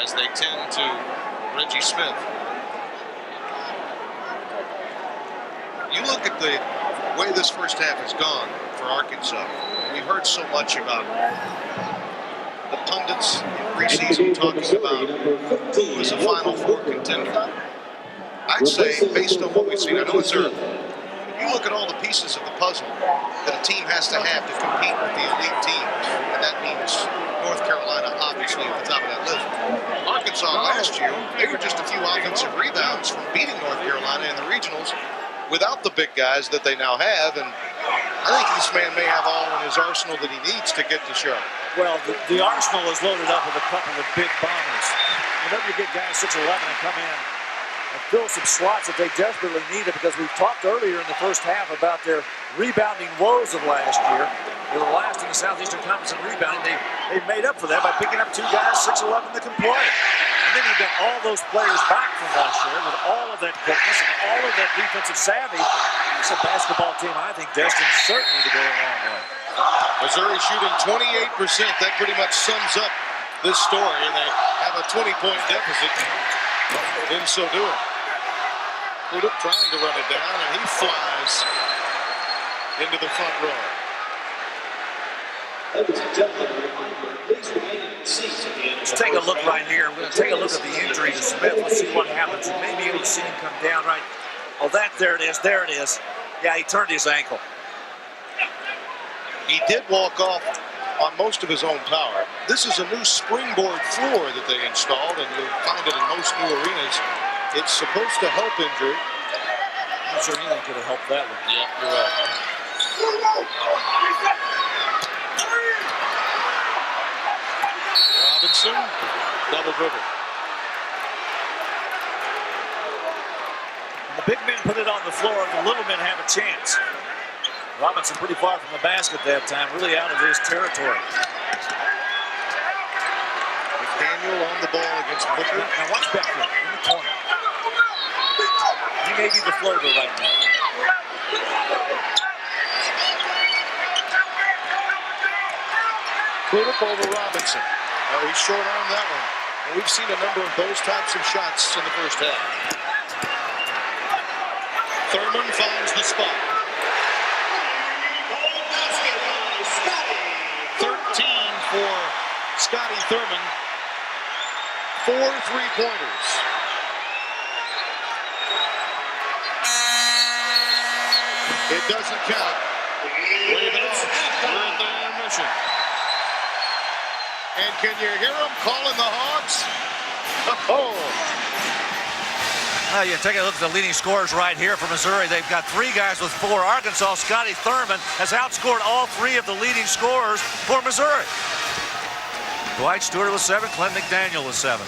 as they tend to Reggie Smith. You look at the way this first half has gone for Arkansas. We've heard so much about the pundits in preseason talking about who is a Final Four contender. I'd say, based on what we've seen, I know it's early. You look at all the pieces of the puzzle that a team has to have to compete with the elite teams, and that means North Carolina, obviously, at the top of that list. Arkansas last year, they were just a few offensive rebounds from beating North Carolina in the regionals without the big guys that they now have, and I think this man may have all in his arsenal that he needs to get to Charlotte. Well, the arsenal is loaded up with a couple of big bombers. Whenever you get guys 6'11" and come in and fill some slots that they desperately needed, because we've talked earlier in the first half about their rebounding woes of last year. They were last in the Southeastern Conference in rebounding. They made up for that by picking up 2 guys 6'11" that can play. And then you've got all those players back from last year with all of that quickness and all of that defensive savvy. It's a basketball team, I think, destined certainly to go a long way. Missouri shooting 28%. That pretty much sums up this story, and they have a 20-point deficit in so doing. Prudhoe trying to run it down, and he flies into the front row. Let's take a look right here. We're going to take a look at the injury to Smith. Let's see what happens. You may be able to see him come down right. Oh, there it is. There it is. Yeah, he turned his ankle. He did walk off on most of his own power. This is a new springboard floor that they installed, and you'll find it in most new arenas. It's supposed to help injury. I'm not sure anything could have helped that one. Yeah, you're right. Robinson, double dribble. When the big men put it on the floor, the little men have a chance. Robinson pretty far from the basket that time, really out of his territory. McDaniel on the ball against Booker. Now watch Beckford in the corner. He may be the floater right now. Clip over Robinson. Oh, he short-armed that one. And we've seen a number of those types of shots in the first half. Thurman finds the spot. 13 for Scotty Thurman. 4 3-pointers. It doesn't count. Wave it off. We're at the intermission. And can you hear them calling the Hogs? Oh. You take a look at the leading scorers right here for Missouri. They've got 3 guys with 4. Arkansas, Scotty Thurman has outscored all 3 of the leading scorers for Missouri. Dwight Stewart was 7, Clint McDaniel was 7.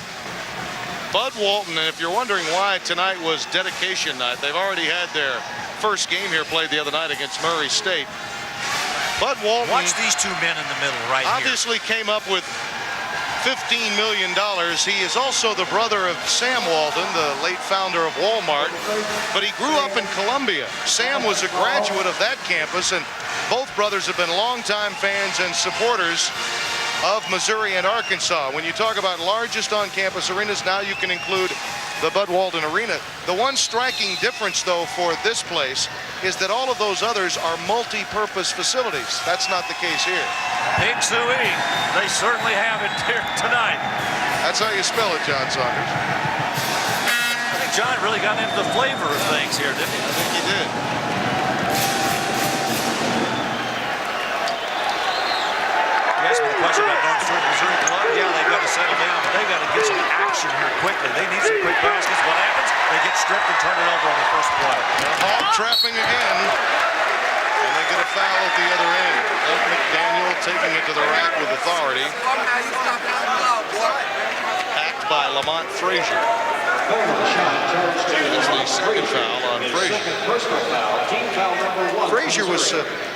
Bud Walton, and if you're wondering why tonight was dedication night, they've already had their first game here played the other night against Murray State. Bud Walton, watch these 2 men in the middle right obviously here. Came up with $15 million. He is also the brother of Sam Walton, the late founder of Walmart, but he grew up in Columbia. Sam was a graduate of that campus, and both brothers have been longtime fans and supporters of Missouri and Arkansas. When you talk about largest on-campus arenas, now you can include the Bud Walton Arena. The one striking difference, though, for this place is that all of those others are multi-purpose facilities. That's not the case here. Pig Sooie, they certainly have it here tonight. That's how you spell it, John Saunders. I think John really got into the flavor of things here, didn't he? I think he did. You asked me the question about North Shore, Missouri Club. Yeah, they've got to settle down, but they've got to get some action here quickly. They need some quick baskets. What happens? They get stripped and turn it over on the first play. They're hog trapping again, and they get a foul at the other end. Doug McDaniel taking it to the rack with authority. Hacked by Lamont Frazier. That's the second foul on Frazier. Frazier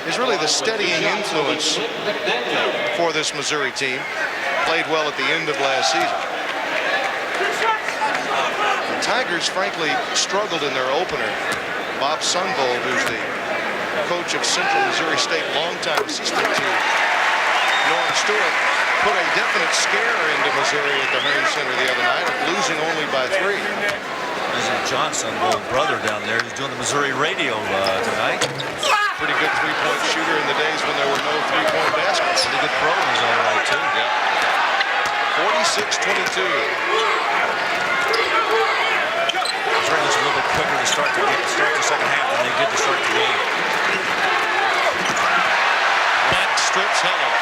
is really the steadying influence for this Missouri team. Played well at the end of last season. The Tigers, frankly, struggled in their opener. Bob Sunvold, who's the coach of Central Missouri State, longtime assistant to Norm Stewart, put a definite scare into Missouri at the Hearn Center the other night, losing only by 3. President Johnson, old brother down there, he's doing the Missouri radio tonight. Pretty good three-point shooter in the days when there were no three-point baskets. Pretty good pro in his own right, too. Yeah. 46-22. Missouri was a little bit quicker to start the second half than they did to start the game. Back strips Heller.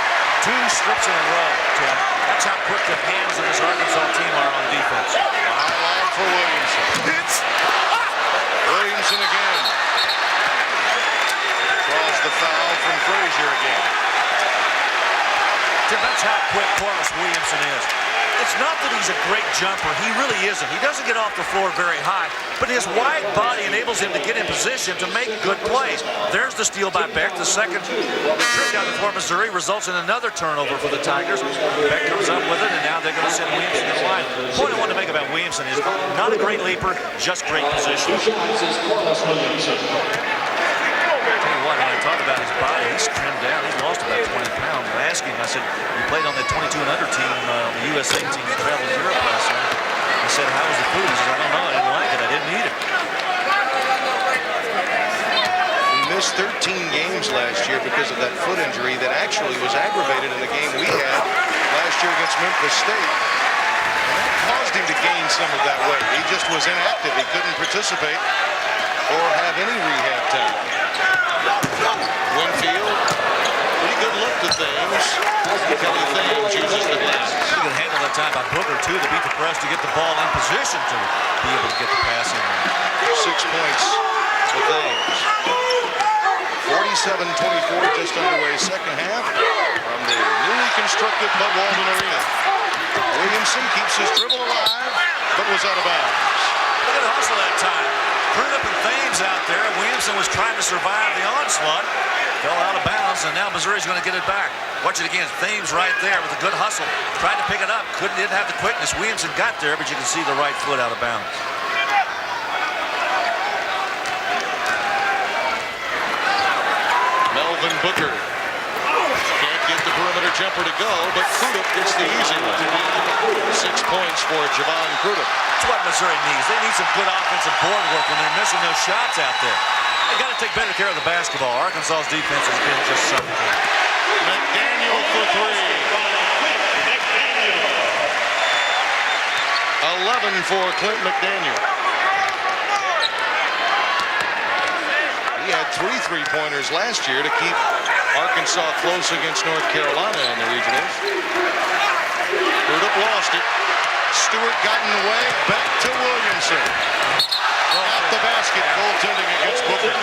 2 strips in a row, Tim. That's how quick the hands of this Arkansas team are on defense. High line for Williamson. Williamson again. Draws the foul from Frazier again. Tim, that's how quick Corliss Williamson is. It's not that he's a great jumper. He really isn't. He doesn't get off the floor very high, but his wide body enables him to get in position to make good plays. There's the steal by Beck. The second trip down the floor, Missouri, results in another turnover for the Tigers. Beck comes up with it, and now they're going to send Williamson to the line. The point I want to make about Williamson is not a great leaper, just great position. Tell you what, when I talk about his body, he's trimmed down. He's lost about 20 pounds. I asked him, I said, you played on that 22 and under team, the USA team that traveled to Europe last summer. I said, how was the food? He said, I don't know. I didn't like it. I didn't eat it. He missed 13 games last year because of that foot injury that actually was aggravated in the game we had last year against Memphis State. And that caused him to gain some of that weight. He just was inactive. He couldn't participate or have any rehab time. Winfield, pretty good look to Thames. Kelly Thames uses the glass. Pretty good handle that time by Booker, too, to beat the press to get the ball in position to be able to get the pass in there. 6 points for Thames. 47-24, just underway second half from the newly constructed Bud Walton Arena. Williamson keeps his dribble alive, but was out of bounds. Look at the hustle that time. Crudup and Thames out there. Williamson was trying to survive the onslaught. Fell out of bounds, and now Missouri's going to get it back. Watch it again. Thames right there with a good hustle. Tried to pick it up. Didn't have the quickness. Williamson got there, but you can see the right foot out of bounds. Melvin Booker can't get the perimeter jumper to go, but Crudup gets the easy one. 6 points for Javon Crudup. That's what Missouri needs. They need some good offensive board work when they're missing those shots out there. They got to take better care of the basketball. Arkansas's defense has been just suffocating. McDaniel for 3. 11 for Clint McDaniel. He had 3 3-pointers last year to keep Arkansas close against North Carolina in the regionals. Crudup lost it. Stewart got in the way. Back to Williamson. At the basket, goaltending against Booker.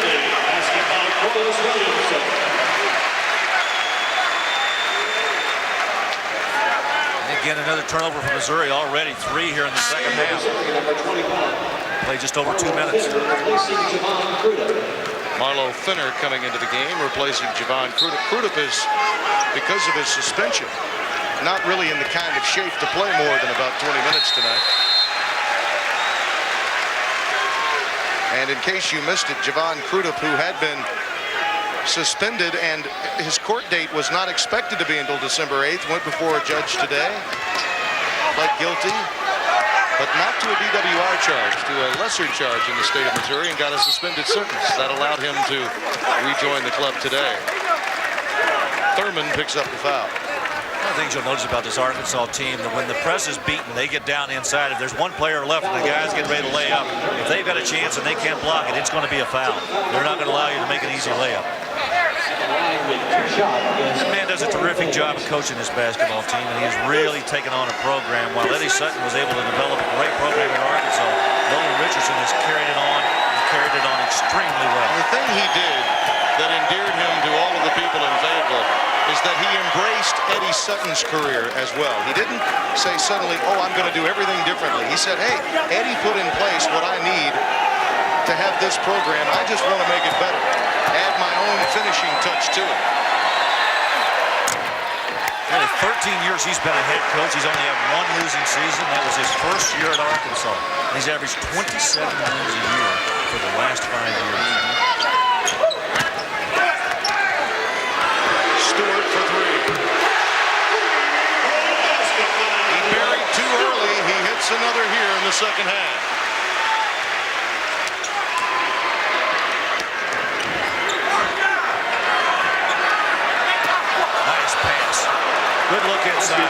And again, another turnover for Missouri already. 3 here in the second half. Played just over 2 minutes. Marlo Finner coming into the game, replacing Javon Crudup. Crudup is, because of his suspension, not really in the kind of shape to play more than about 20 minutes tonight. And in case you missed it, Javon Crudup, who had been suspended and his court date was not expected to be until December 8th, went before a judge today, pled guilty, but not to a DWI charge, to a lesser charge in the state of Missouri, and got a suspended sentence. That allowed him to rejoin the club today. Thurman picks up the foul. One of the things you'll notice about this Arkansas team, that when the press is beaten, they get down inside. If there's one player left and the guys get ready to lay up, if they've got a chance and they can't block it, it's going to be a foul. They're not going to allow you to make an easy layup. This man does a terrific job of coaching this basketball team, and he's really taken on a program. While Eddie Sutton was able to develop a great program in Arkansas, Nolan Richardson has carried it on extremely well. The thing he did that endeared him to all of the people in Fayetteville is that he embraced Eddie Sutton's career as well. He didn't say suddenly, oh, I'm going to do everything differently. He said, hey, Eddie put in place what I need to have this program. I just want to make it better. Add my own finishing touch to it. In the 13 years he's been a head coach, he's only had 1 losing season. That was his first year at Arkansas. And he's averaged 27 wins a year for the last 5 years. Stewart for 3. He buried too early. He hits another here in the second half. Nice pass. Good look inside.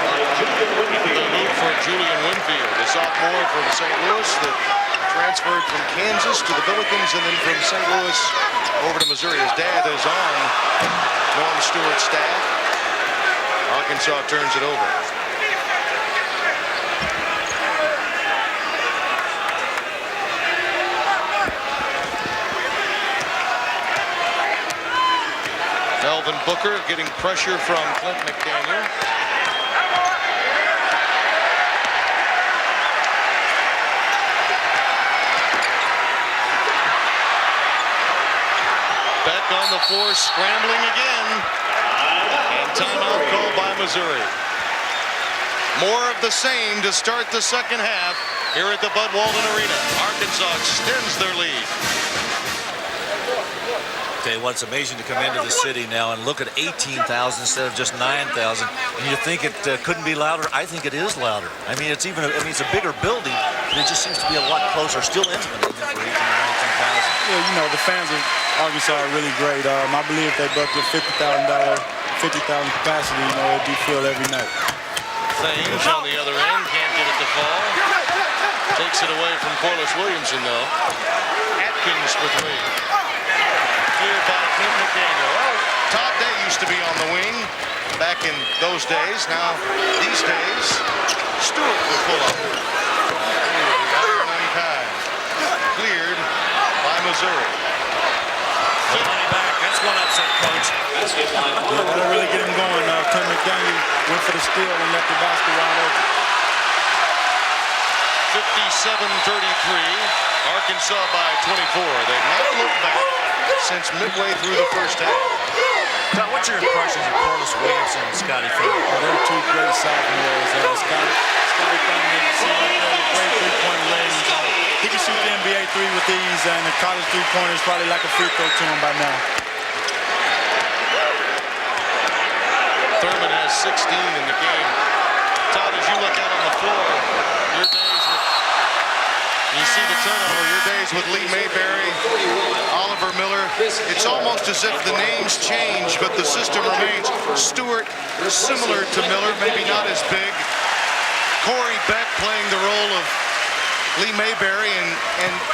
The move for Julian Winfield, the sophomore from St. Louis that transferred from Kansas to the Billikens and then from St. Louis over to Missouri. His dad is on Norm Stewart's staff. Arkansas turns it over. Melvin Booker getting pressure from Clint McDaniel. Back on the floor, scrambling again. And timeout called by Missouri. More of the same to start the second half here at the Bud Walton Arena. Arkansas extends their lead. Okay, well, it's amazing to come into the city now and look at 18,000 instead of just 9,000. And you think it couldn't be louder? I think it is louder. I mean, it's a bigger building, but it just seems to be a lot closer, still intimate for 18,000 or 19,000. Yeah, you know, the fans of Arkansas are really great. I believe if they booked a $50,000 capacity, you know, it'd be filled every night. Thames on the other end, can't get it to fall. Takes it away from Corliss Williamson, though. Atkins for 3. cleared by Clint McDaniel. Well, Todd Day used to be on the wing back in those days. Now, these days, Stewart will pull up. Iron untied. Cleared by Missouri. Money back. That's going to upset coach. That'll really get him going. Clint McDaniel went for the steal and left the basket wide open. 57-33. Arkansas by 24. They've never looked back since midway through the first half. Now, what's your impressions of Corliss Williamson and Scotty Thurman? They're two great sophomores. Scotty Thurman, you see right there, great three-point range. He can shoot the NBA three with ease, and the college three-pointer is probably like a free throw to him by now. Thurman has 16 in the game. Todd, as you look out on the floor, your days with, you see the turnover, your days with Lee Mayberry, Oliver Miller, it's almost as if the names change, but the system remains. Stewart, similar to Miller, maybe not as big. Corey Beck playing the role of Lee Mayberry and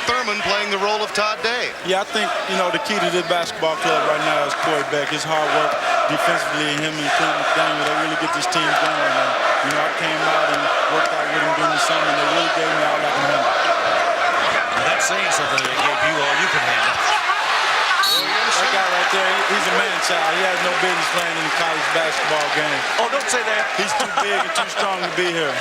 Thurman playing the role of Todd Day. Yeah, I think, the key to this basketball club right now is Corey Beck. His hard work defensively, him and Clint McDaniel, they really get this team going. And, I came out and worked out with him during the summer, and they really gave me all I can handle. Well, that's saying something. They gave you all you can handle. That guy right there, he's a man-child. He has no business playing in the college basketball game. Oh, don't say that. He's too big and too strong to be here.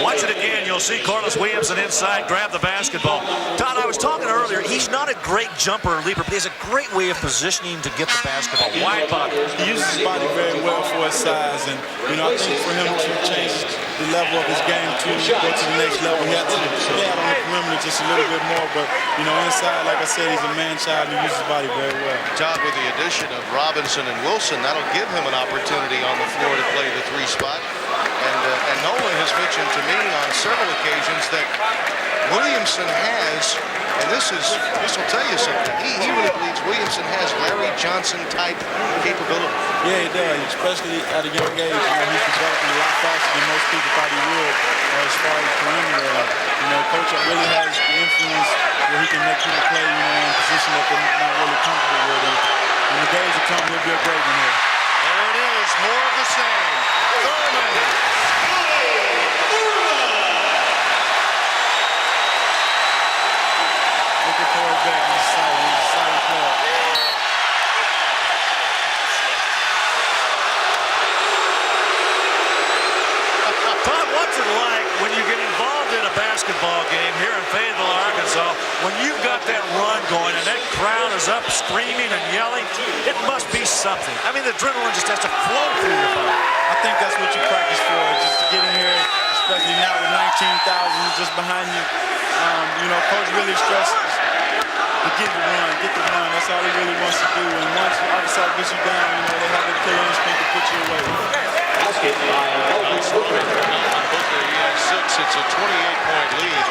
Once and again, you'll see Corliss Williamson inside, grab the basketball. Todd, I was talking earlier, he's not a great jumper or leaper, but he has a great way of positioning to get the basketball. Wide body. He uses his body very well for his size, and, I think for him to change the level of his game to go to the next level, he had to stay out on the perimeter just a little bit more, but, inside, like I said, he's a man-child and he uses his body very well. Todd, with the addition of Robinson and Wilson, that'll give him an opportunity on the floor to play the three spot. And Nolan has mentioned to me on several occasions that Williamson has, and this will tell you something, he really believes Williamson has Larry Johnson type capability. Yeah, he does, especially at a young age. He's developing a lot faster than most people thought he would as far as perimeter. Coach really has the influence where he can make people play, in a position that they're not really comfortable with. And when the days are coming, he'll be a great one here. There it is, more of the same. Thurman. Look at Corey Beck. He's excited. He's a exciting player. Todd, what's it like when you get involved in a basketball game here in Fayetteville, Arkansas, when you've got that run going and that crowd is up screaming and yelling? It must be something. I mean, the adrenaline just has to flow through your body. I think that's what you practice for, just to get in here, especially now with 19,000 just behind you. Coach really stresses to get the run. That's all he really wants to do. And once Arkansas gets you down, they have the killer instinct to put you away. Booker, he has 6. It's a 28-point lead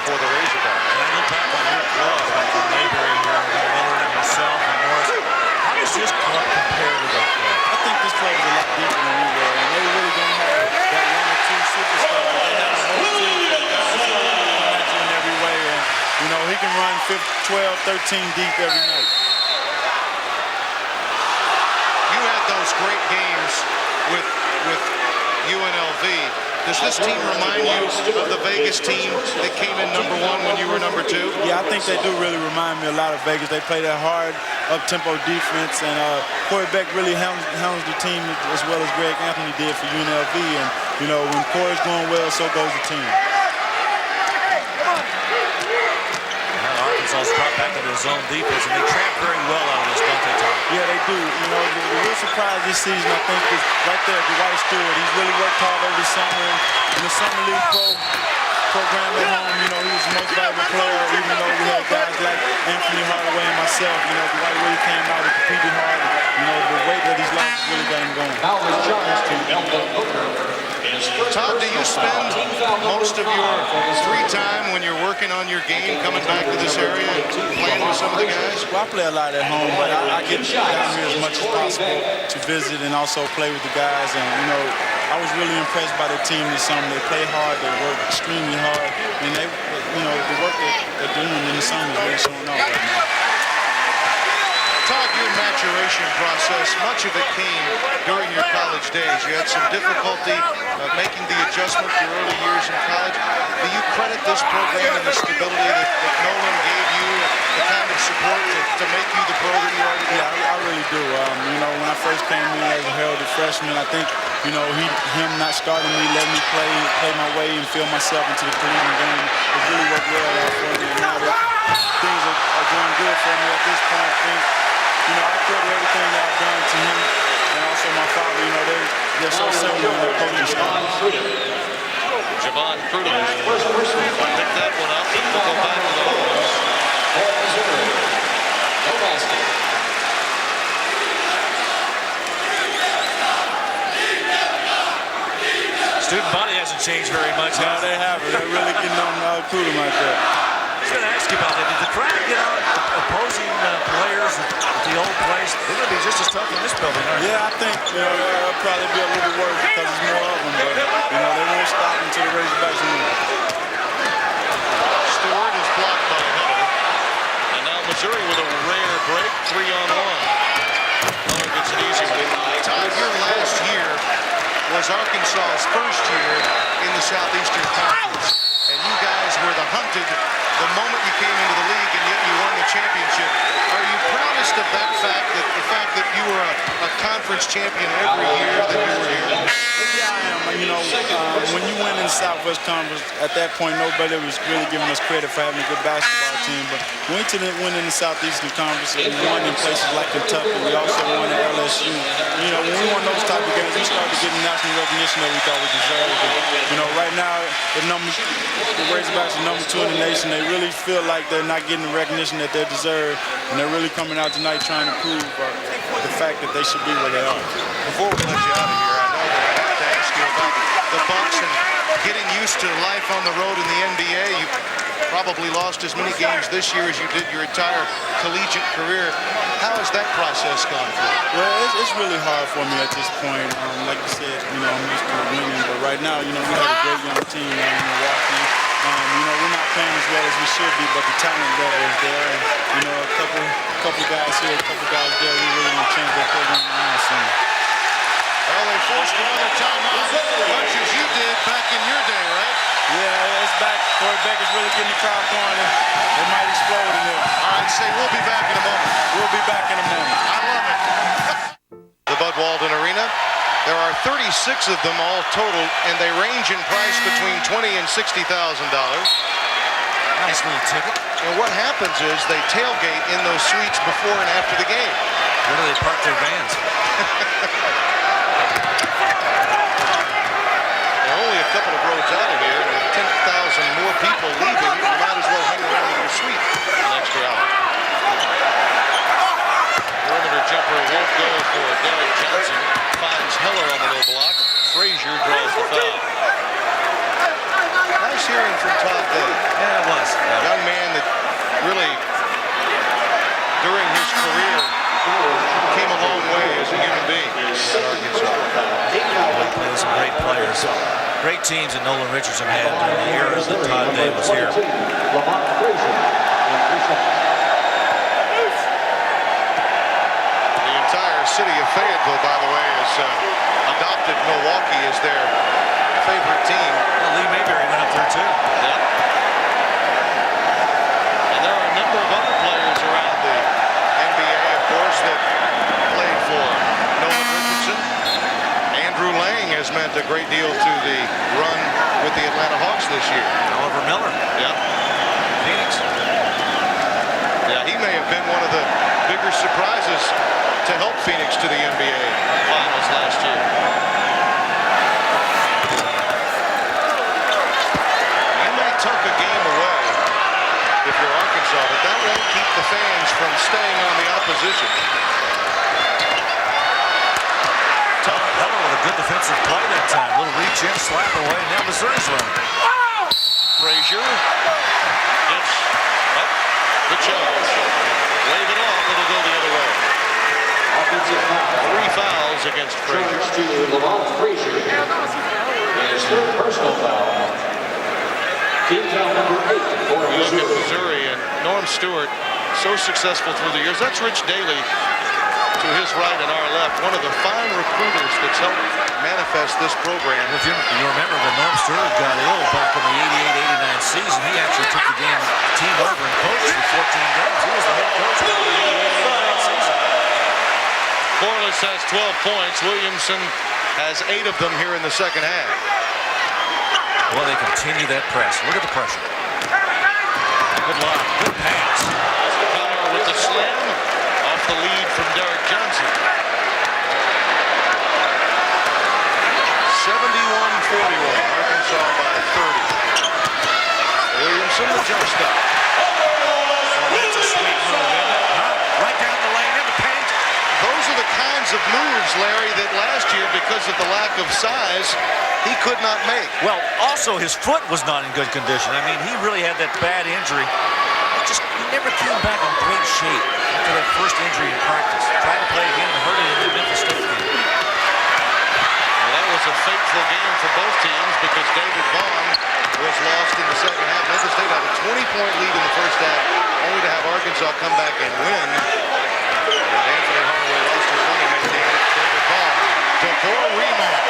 for the Razorbacks. And I look back on your club, like Mayberry here, and Miller and yourself and Morris. How does this club compare to that club? I think this club is a lot deeper than we were, and they really don't have that one or two superstars. They have a whole team that guys in every way, and he can run 12, 13 deep every night. You had those great games with UNLV. Does this team remind you of the Vegas team that came in #1 when you were #2? Yeah, I think they do really remind me a lot of Vegas. They play that hard, up-tempo defense, and Corey Beck really handles the team as well as Greg Anthony did for UNLV. And, when Corey's going well, so goes the team. Arkansas's dropped back into his own defense, and they trap very well out of this, don't they, Tom? Yeah, they do. The real surprise this season, I think, is right there, Dwight Stewart. He's really worked hard over the summer in the Summer League program at home. He was the most valuable player, even though we had guys like Anthony Hardaway and myself. Dwight really came out and competed hard. The weight that he's lost really got him going. Todd, do you spend most of your free time when you're working on your game, coming back to this area and playing with some of the guys? Well, I play a lot at home, but I get down here as much as possible to visit and also play with the guys. And, I was really impressed by the team this summer. They play hard, they work extremely hard, and they, the work that they're doing in the summer is really showing off right now. Todd, your maturation process, much of it came during your college days. You had some difficulty making the adjustment your early years in college. Do you credit this program and the stability that Nolan gave you, the kind of support to make you the pro that you are today? Yeah, I really do. When I first came in as a heralded freshman, I think, him not starting me, letting me play my way and feel myself into the collegiate game has really worked well out for me. And now that things are going good for me at this point, I think, I credit everything that I've done to him and also my father. They're so similar in their coaching style. Javon Prudhomme picked that one up and we'll go back to the Hogs. Student body hasn't changed very much. No, they haven't. They're really getting on Prudhomme right there. I was going to ask you about that. Did the crowd get on opposing players at the old place? They're going to be just as tough in this building, aren't they? Yeah, I think they'll probably be a little bit worse because there's more of them. But they won't stop until the Razorbacks win. Stewart is blocked by Miller, and now Missouri with a rare break, 3-on-1. Miller gets an easy one. Todd, your last year was Arkansas's first year in the Southeastern Conference, and you guys were the hunted the moment you came into the league, and yet you won the championship. Are you proudest of that fact, that you were a conference champion every year that you were here? Yeah, I am. When you win in the Southwest Conference, at that point, nobody was really giving us credit for having a good basketball team. But we went in the Southeastern Conference, and we won in places like Kentucky. We also won at LSU. When we won those type of games, we started getting national recognition that we thought we deserved. And, right now, the Razorbacks are number 2 in the nation. They really feel like they're not getting the recognition that they deserve, and they're really coming out tonight trying to prove the fact that they should be where they are. Before we let you out of here, I know that I have to ask you about the Bucks and getting used to life on the road in the NBA. You probably lost as many games this year as you did your entire collegiate career. How has that process gone for you? Well, it's really hard for me at this point. Like you said, I'm used to winning, but right now, we have a great young team in Milwaukee. We're not playing as well as we should be, but the talent level is there. And, a couple guys here, a couple guys there, we really want to change that program around soon. Well, they forced another timeout, much as you did back in your day, right? Yeah, it's back. Corey Becker's really getting the crowd going. They might explode in there. All right, say we'll be back in a moment. We'll be back in a moment. I love it. The Bud Walton Arena. There are 36 of them all total, and they range in price between $20,000 and $60,000. Nice little ticket. And what happens is they tailgate in those suites before and after the game. Where do they park their vans? They're only a couple of roads out of here, and with 10,000 more people leaving, you might as well hang around in your suite an extra hour. Perimeter jumper won't go for Derek Johnson. Finds Heller on the low block. Frazier draws the foul. Nice hearing from Todd Day. Yeah, it was. A young man that really, during his career, came a long way as a human being in Arkansas. He played with some great players. Great teams that Nolan Richardson had during the era that Todd Day was here. City of Fayetteville, by the way, has adopted Milwaukee as their favorite team. Well, Lee Mayberry went up there too. Yeah. And there are a number of other players around the NBA, of course, that played for Nolan Richardson. Andrew Lang has meant a great deal to the run with the Atlanta Hawks this year. Oliver Miller. Yeah. Phoenix. Yeah, he may have been one of the bigger surprises to help Phoenix to the NBA Finals last year. You may tuck a game away if you're Arkansas, but that won't keep the fans from staying on the opposition. Heller with a good defensive play that time. A little reach in, slap away, and now Missouri's running. Frazier gets up the charge. Wave it off, it'll go the other way. 3 fouls against Frazier. third personal foul. Team foul number 8 for We look at Missouri. Missouri and Norm Stewart, so successful through the years. That's Rich Daly to his right and our left. One of the fine recruiters that's helped manifest this program. If you remember when Norm Stewart got ill back in the 88-89 season, he actually took the team over and coached for 14 games. He was the head coach of the 88-89 season. Corliss has 12 points. Williamson has 8 of them here in the second half. Well, they continue that press. Look at the pressure. Good line. Good pass. Connor with the slam off the lead from Derek Johnson. 71-41. Arkansas by 30. Williamson the jump stop. Well, that's a sweet move, isn't it? Huh? Right down the lane in the paint. Those are the kinds of moves, Larry, that last year, because of the lack of size, he could not make. Well, also his foot was not in good condition. I mean, he really had that bad injury. He never came back in great shape after that first injury in practice. Tried to play again and hurt it in the Memphis State game. Well, that was a fateful game for both teams because David Vaughn was lost in the second half. Memphis State had a 20-point lead in the first half, only to have Arkansas come back and win. And Anthony Holloway lost his running mate, David Vaughn. DeVore rebound.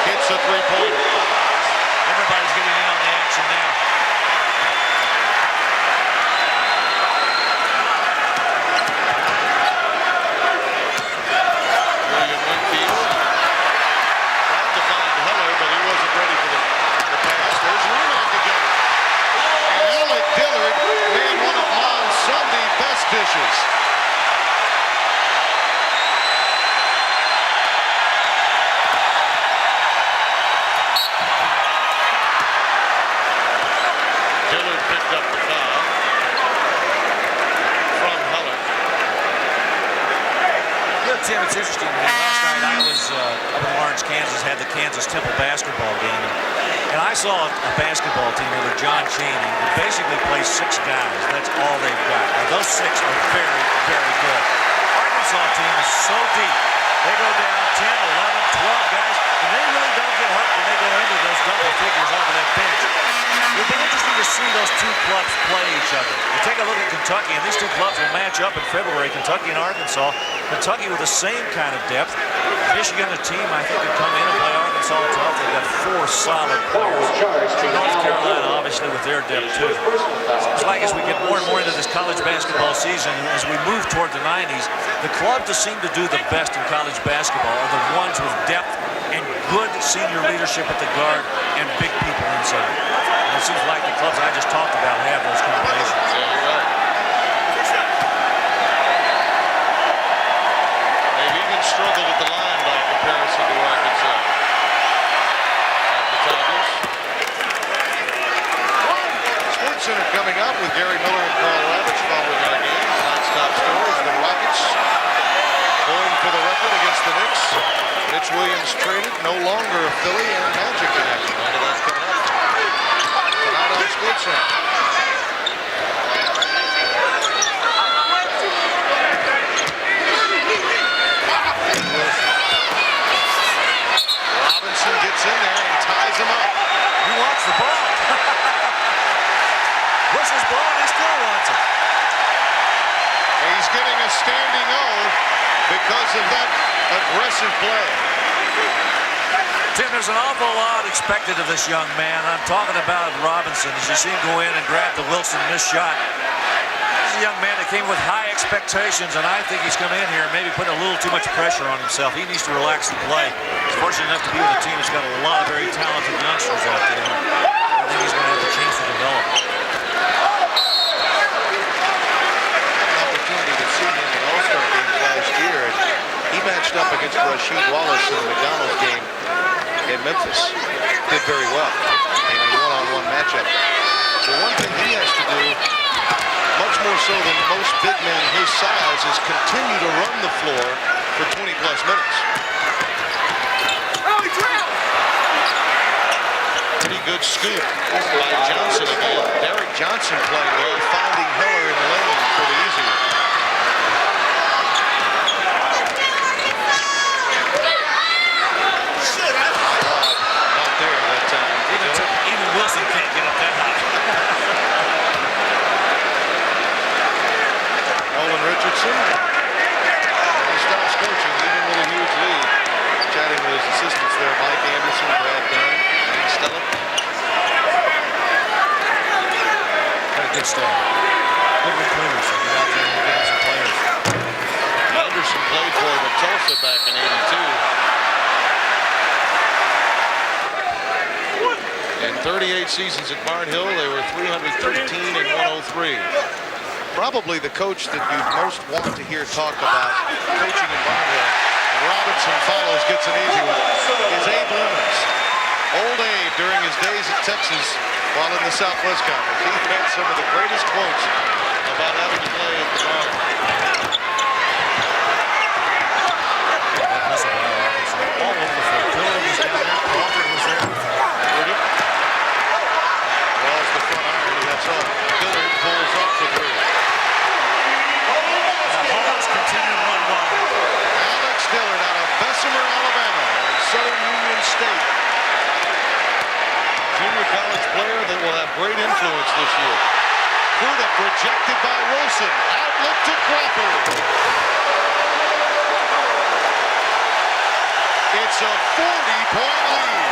Hits a three-pointer. Everybody's getting in on the action now. William Winfield tried to find Heller, but he wasn't ready for the pass. There's Remak again. And Alec Dillard made one of Mom's Sunday best dishes. Dillard picked up the foul from Heller. You know, Tim, it's interesting. Last night I was up in Lawrence, Kansas, had the Kansas Temple basketball game. And I saw a basketball team under John Chaney who basically plays 6 guys. That's all they've got. Now, those 6 are very, very good. Arkansas team is so deep. They go down 10, 11, 12 guys, and they really don't get hurt when they go into those double figures off of that bench. It'll be interesting to see those 2 clubs play each other. You take a look at Kentucky, and these 2 clubs will match up in February, Kentucky and Arkansas. Kentucky with the same kind of depth. Michigan, the team, I think, could come in and play Arkansas tough. They've got 4 solid players. North Carolina, obviously, with their depth, too. Seems like as we get more and more into this college basketball season, as we move toward the 90s, the clubs that seem to do the best in college basketball are the ones with depth and good senior leadership at the guard and big people inside. And it seems like the clubs I just talked about have those combinations. Yeah, you're right. They've even struggled at the line by comparison to Arkansas. At the Tigers. Sports Center coming up with Gary Miller and Carl Ravitch following our game. Tonight's top stories, the Rockets going for the record against the Knicks. Mitch Williams traded, no longer a Philly, and Magic in action. All of that's coming up tonight on Sports Center. Robinson gets in there and ties him up. He wants the ball. What's his ball? And he still wants it. And he's getting a standing O because of that aggressive play. Tim, there's an awful lot expected of this young man. I'm talking about Robinson. As you see him go in and grab the Wilson missed shot. He's a young man that came with high expectations, and I think he's come in here and maybe put a little too much pressure on himself. He needs to relax and play. He's fortunate enough to be with a team that's got a lot of very talented youngsters out there. I think he's going to have the chance to develop. An opportunity to see him in All-Star games last year, and he matched up against Rasheed Wallace in the McDonald's game in Memphis. Did very well in a one-on-one matchup. The one thing he has to do, much more so than most big men his size, is continue to run the floor for 20-plus minutes. Pretty good scoop by Johnson again. Derek Johnson playing well, finding Heller in the lane for the easy one. Not there that time. good staff. Good recruiters. So get out there and get some players. Anderson played for the Tulsa back in '82. In 38 seasons at Barnhill, they were 313 and 103. Probably the coach that you'd most want to hear talk about coaching in Barnhill. Robinson follows, gets an easy one, is Abe Lemons. Old Abe during his days at Texas while in the Southwest Conference. He had some of the greatest quotes about having to play at the Barn. All over the field. Dillon was down there. Crawford was there. Draws the front iron, and that's all. Dillard pulls off the three. Hogs continue to run well. Alex Dillard out of Bessemer, Alabama, and Southern Union State. Junior college player that will have great influence this year. Crudup rejected by Wilson. Outlet to Crawford. It's a 40-point lead.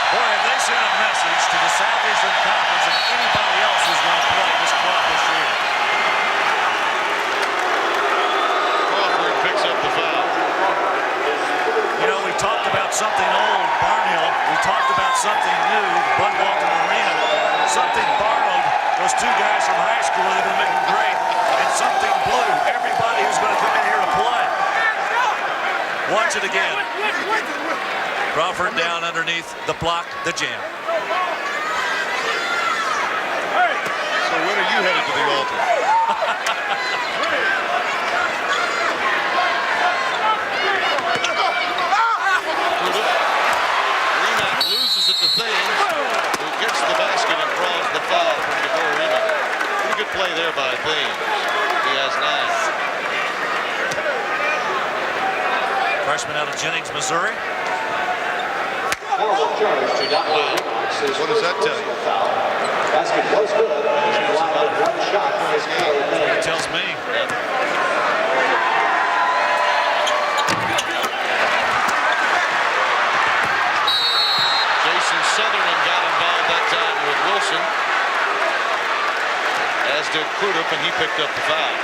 Boy, have they sent a message to the Southeastern Conference and anybody else who's going to play this club this year. Crawford picks up the foul. You know, we talked about something old, Barnhill. We talked about something new, Bud Walton Arena. Something borrowed, those two guys from high school that have been making great. And something blue, everybody who's going to come in here to play. Watch it again. Crawford down underneath the block, the jam. So when are you headed to the altar? Remat loses it to Thames, who gets the basket and draws the foul from DeVore Remat. Pretty good play there by Thames. He has 9. Freshman out of Jennings, Missouri. What does that tell you? Basket was good. One shot. It tells me. Jason Sutherland got involved that time with Wilson, as did Crudup, and he picked up the foul.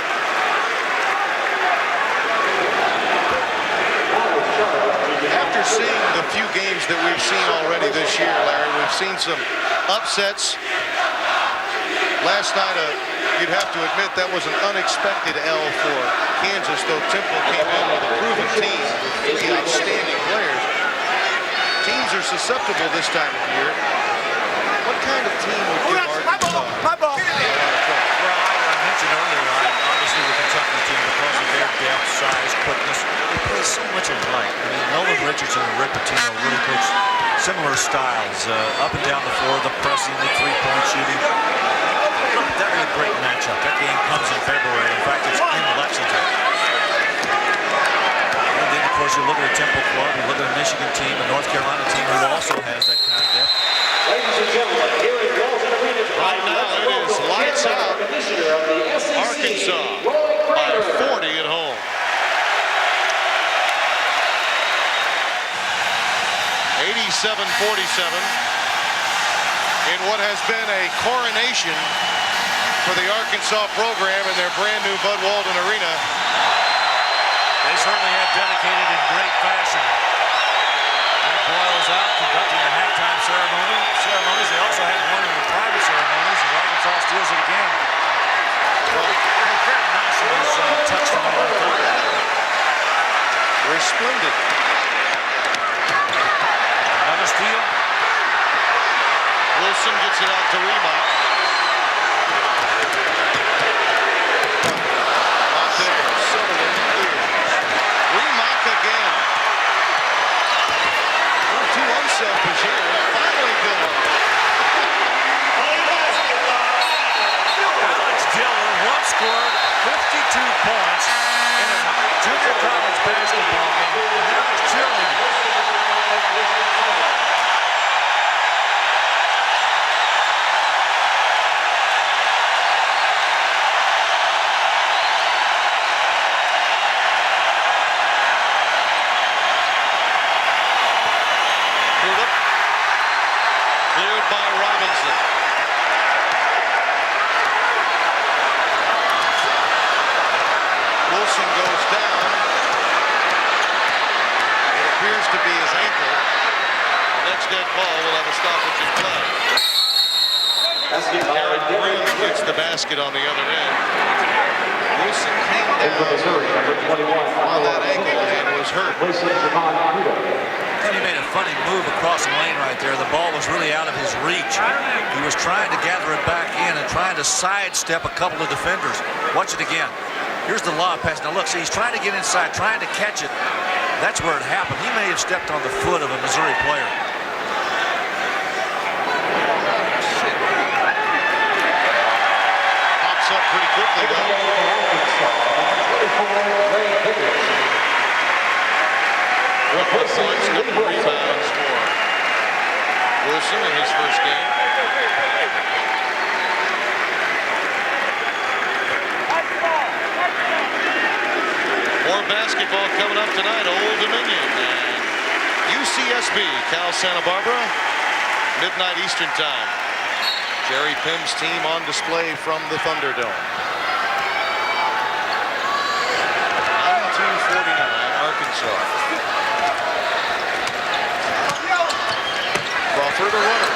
After seeing the few games that we've seen already this year, Larry, we've seen some upsets. Last night, you'd have to admit that was an unexpected L for Kansas, though Temple came in with a proven team with 3 outstanding players. Teams are susceptible this time of year. What kind of team would give Arkansas? My ball. Well, I mentioned earlier, obviously the Kentucky team, because of their depth, size, quickness, they play so much alike. I mean, Nolan Richardson and Rick Pitino really coach similar styles, up and down the floor, the pressing, the three-point shooting. That'd be a great matchup. That game comes in February. In fact, it's in Lexington. And then, of course, you look at the Temple Club, you look at the Michigan team, the North Carolina team, who also has that kind of depth. Ladies and gentlemen, here is Walton Arena. Right now, it is lights out. Arkansas by 40 at home. 87-47 in what has been a coronation for the Arkansas program in their brand new Bud Walton Arena. They certainly have dedicated in great fashion. Rick Boyle's out conducting the halftime ceremonies. They also had one in the private ceremonies as Arkansas steals it again. Well, very nice of his touch tonight. Resplendent. Another steal. Wilson gets it out to Remat. Out there, Sutherland clears. Remat again. Too unselfish here. Finally good. Alex Dillard once scored 52 points in a junior college basketball game. And now he's cheerleading. Robinson. Wilson goes down. It appears to be his ankle. The next dead ball will have a stoppage in play. Aaron Green gets the basket on the other end. Wilson came down on that ankle and was hurt. He made a funny move across the lane right there. The ball was really out of his reach. He was trying to gather it back in and trying to sidestep a couple of defenders. Watch it again. Here's the lob pass. Now look, see, he's trying to get inside, trying to catch it. That's where it happened. He may have stepped on the foot of a Missouri player. Pops up pretty quickly, though. Points, couple rebounds for Wilson in his first game. More basketball coming up tonight. Old Dominion and UCSB, Cal Santa Barbara, midnight Eastern time. Jerry Pimm's team on display from the Thunderdome. 92-49, Arkansas. Crawford, a runner.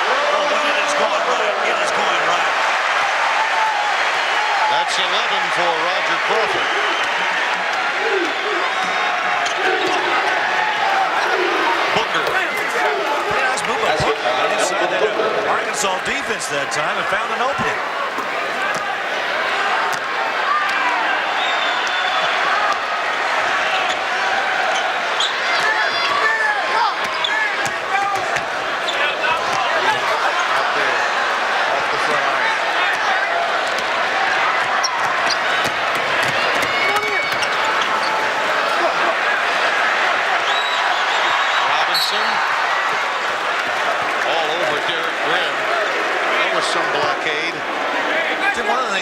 Oh, it is going right. It is going right. That's 11 for Roger Crawford. Booker. Pretty nice move by Booker. Inside that Arkansas defense that time and found an opening.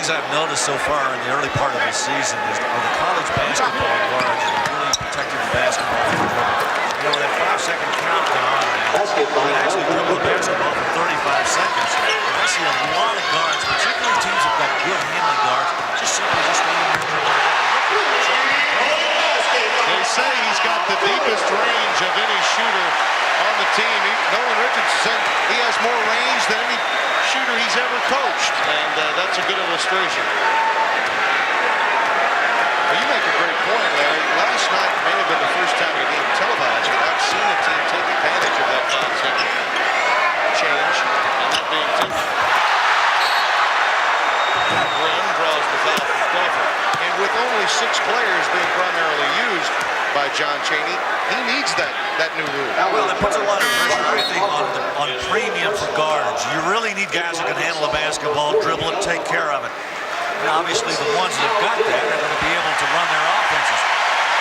I've noticed so far in the early part of the season is the college basketball guards really protecting the basketball from dribble. You know, that 5-second countdown, you can actually dribble the basketball for 35 seconds. And I see a lot of guards, particularly teams that have got good handling guards, just simply just standing there dribbling. They say he's got the deepest range of any shooter on the team. Nolan Richardson, he has more range than any shooter he's ever coached, and that's a good illustration. Well, you make a great point, Larry. Last night may have been the first time the game televised, but I've seen a team take advantage of that 5-second change, and that being two. Grim draws the foul from Crawford, and with only 6 players being primarily used by John Chaney, he needs that new rule. Well, it puts a lot of pressure, I think, on premium for guards. You really need guys who can handle the basketball, dribble it, take care of it. And obviously, the ones that have got that are going to be able to run their offenses.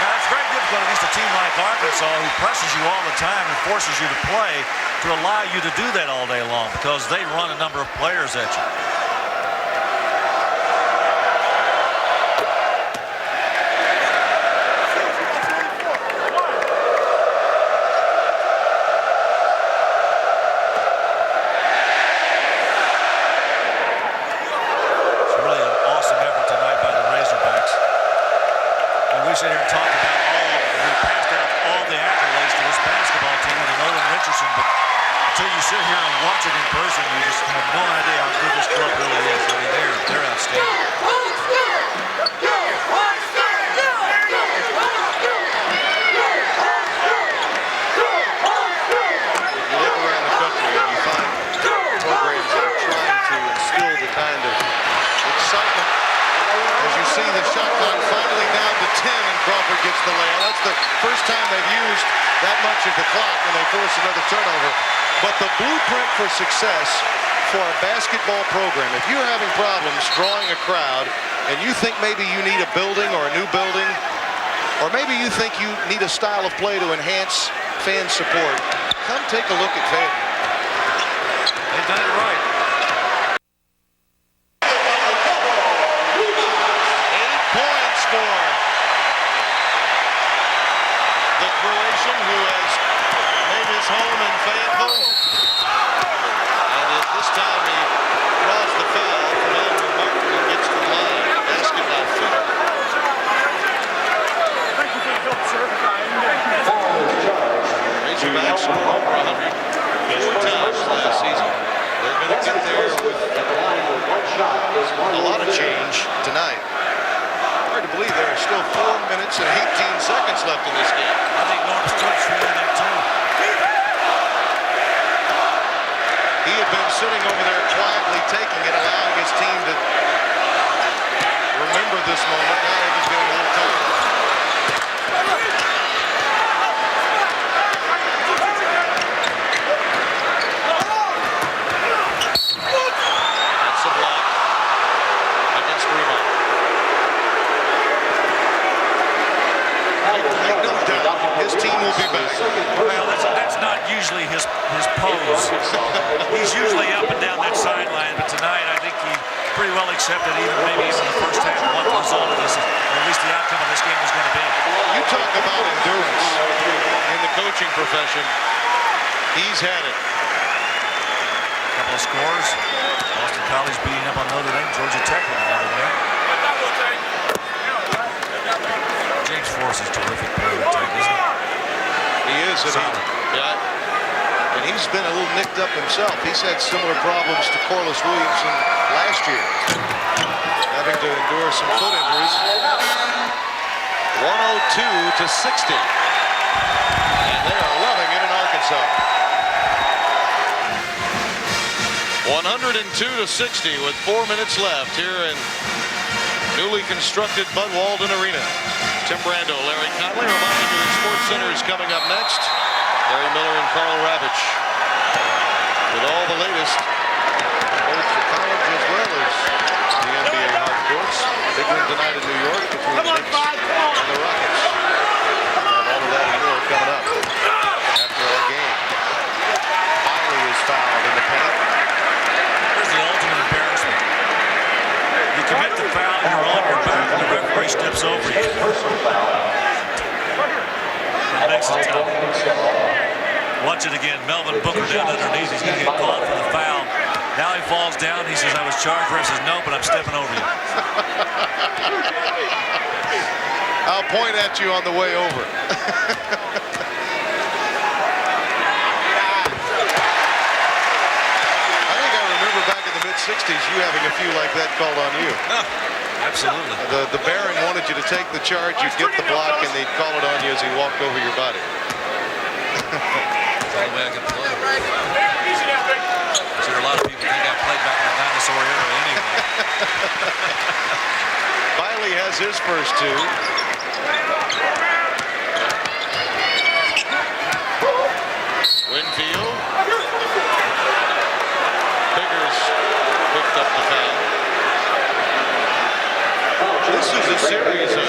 Now, it's very difficult against a team like Arkansas who presses you all the time and forces you to play to allow you to do that all day long because they run a number of players at you. We sit here and talk about we passed out all the accolades to this basketball team and Nolan Richardson, but until you sit here and watch it in person, you just have no idea how good this club really is. I mean, they're outstanding. You look around the country and you find programs that are trying to instill the kind of excitement. As you see the shot clock finally down to 10 and Crawford gets the layup. That's the first time they've used that much of the clock when they force another turnover. But the blueprint for success for a basketball program, if you're having problems drawing a crowd and you think maybe you need a building or a new building, or maybe you think you need a style of play to enhance fan support, come take a look at Fayetteville. They've done it right. The Croatian who has made his home in Fayetteville. This time he draws the foul from Elmer Martin and gets to the line. Basketball field. Thank you for the help, sir. Razorbacks are over 100 4 times last season. They're going to get there with a lot of change tonight. Hard to believe there are still 4 minutes and 18 seconds left in this game. I think Norm Stewart's feeling that too. He had been sitting over there quietly taking it, allowing his team to remember this moment. Now they're just getting a little tired. That's a block against Fremont. Make no doubt, his team will be back. Well, that's not usually his pose. He's usually up and down that sideline, but tonight I think he pretty well accepted maybe even the first half what the result of this, or at least the outcome of this game was going to be. You talk about endurance in the coaching profession. He's had it. A couple of scores. Boston College beating up on Notre Dame. Georgia Tech with another win. James Forrest is terrific player to take, isn't he? He is. And he's been a little nicked up himself. He's had similar problems to Corliss Williamson last year, having to endure some foot injuries. 102-60. And they are loving it in Arkansas. 102-60 with 4 minutes left here in newly constructed Bud Walton Arena. Tim Brando, Larry Conley reminding you that Sports Center is coming up next. Larry Miller and Carl Ravitch with all the latest, both for college as well as the NBA hard courts. Big win tonight in New York between the Knicks and the Rockets. And all of that and more coming up after our game. Miley is fouled in the paint. Here's the ultimate embarrassment. You commit the foul, you're on your back, and the referee steps over you. That makes it tough. Watch it again. Melvin Booker down underneath. He's going to get called for the foul. Now he falls down. He says, I was charged. Ref says, no, but I'm stepping over you. I'll point at you on the way over. I think I remember back in the mid-'60s you having a few like that called on you. Absolutely. The Baron wanted you to take the charge, you'd get the block, and they'd call it on you as he walked over your body. That's the only way I can play. Sure, a lot of people think I played back in the dinosaur era anyway. Biley has his first two. Winfield. Biggers picked up the foul. This is a series of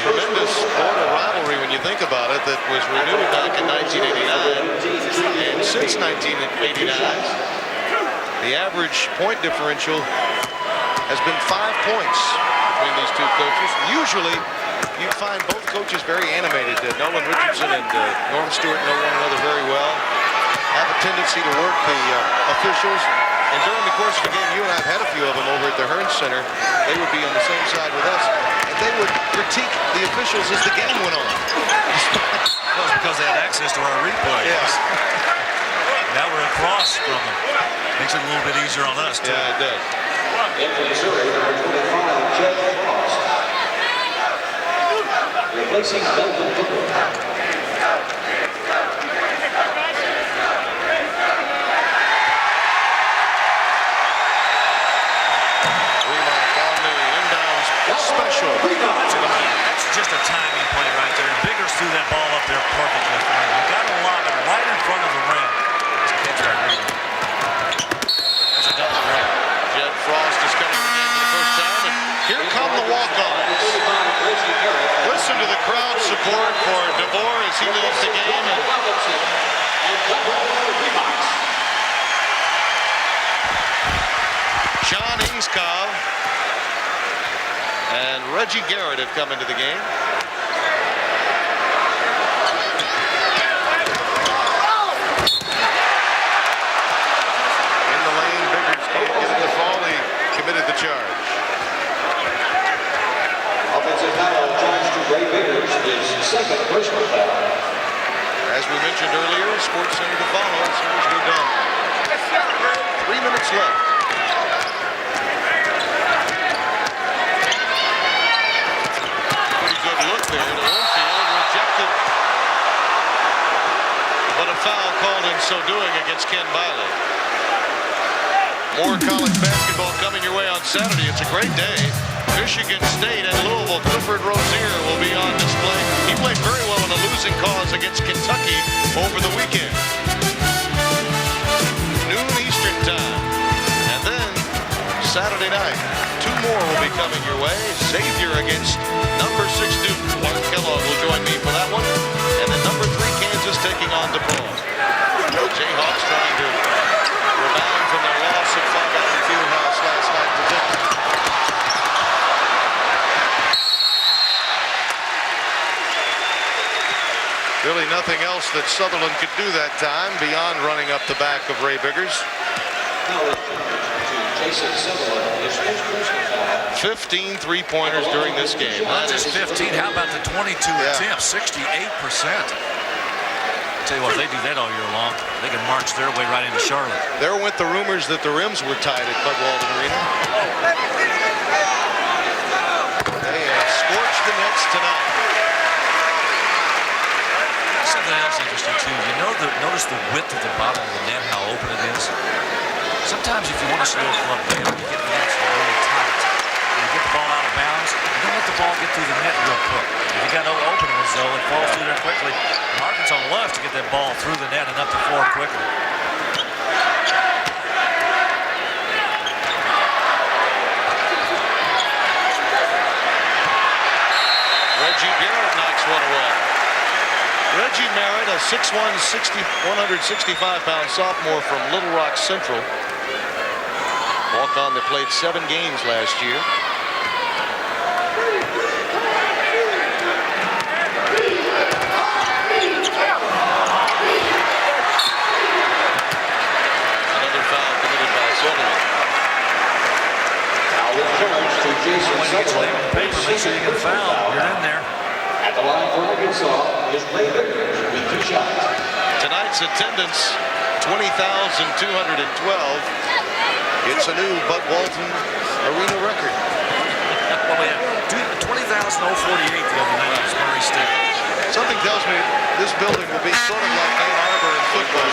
tremendous border rivalry when you think about it that was renewed back in 1989. And since 1989, the average point differential has been 5 points between these two coaches. Usually, you find both coaches very animated. Nolan Richardson and Norm Stewart know one another very well, have a tendency to work the officials. And during the course of the game, you and I have had a few of them over at the Hearns Center. They would be on the same side with us, and they would critique the officials as the game went on. Well, it's because they had access to our replay. Yes. Now we're across from them. Makes it a little bit easier on us, too. Yeah, it does. Replacing Melvin Booker. Special. That's just a timing play right there. Biggers threw that ball up there perfectly for him. He got to lob it right in front of the rim. It's a catch by Reed. That's a double grab. Jed Frost is coming again for the first time, and here come the walk-ons. Listen to the crowd support for DeVore as he leads the game. Sean Ingskov and Reggie Garrett have come into the game. In the lane, big second personal foul. As we mentioned earlier, Sports Center to follow as soon as we're done. 3 minutes left. Pretty good look there to infield, rejected. But a foul called in so doing against Ken Biley. More college basketball coming your way on Saturday. It's a great day. Michigan State and Louisville. Clifford Rozier will be on display. He played very well in a losing cause against Kentucky over the weekend. Noon Eastern time. And then Saturday night, 2 more will be coming your way. Xavier against number 6 Duke. Mark Kellogg will join me for that one. And then number 3 Kansas taking on DePaul. Jayhawks trying to rebound from their loss at Fog Island Fieldhouse last night to Denver. Really nothing else that Sutherland could do that time beyond running up the back of Ray Biggers. 15 three-pointers during this game. Not just 15. How about the 22 attempts? 68%. Tell you what, if they do that all year long, they can march their way right into Charlotte. There went the rumors that the rims were tied at Bud Walton Arena. They have scorched the nets tonight. Something else interesting too. Notice the width of the bottom of the net, how open it is. Sometimes if you want to slow a club down, you get the nets really tight. When you get the ball out of bounds, you don't let the ball get through the net real quick. If you got no open ones though, it falls through there quickly. And Arkansas loves to get that ball through the net and up the floor quickly. Reggie Garrett knocks one away. Reggie Merritt, a 6'1", 165-pound sophomore from Little Rock Central. Walk-on that played 7 games last year. Another foul committed by Sutherland. When you get your name on the paper, make sure you get a foul. You're in there. At the line for Arkansas is Ray Biggers with 2 shots. Tonight's attendance, 20,212. It's a new Bud Walton Arena record. Well, we had 20,048 the other night at Murray State. Something tells me this building will be sort of like Ann Arbor in football.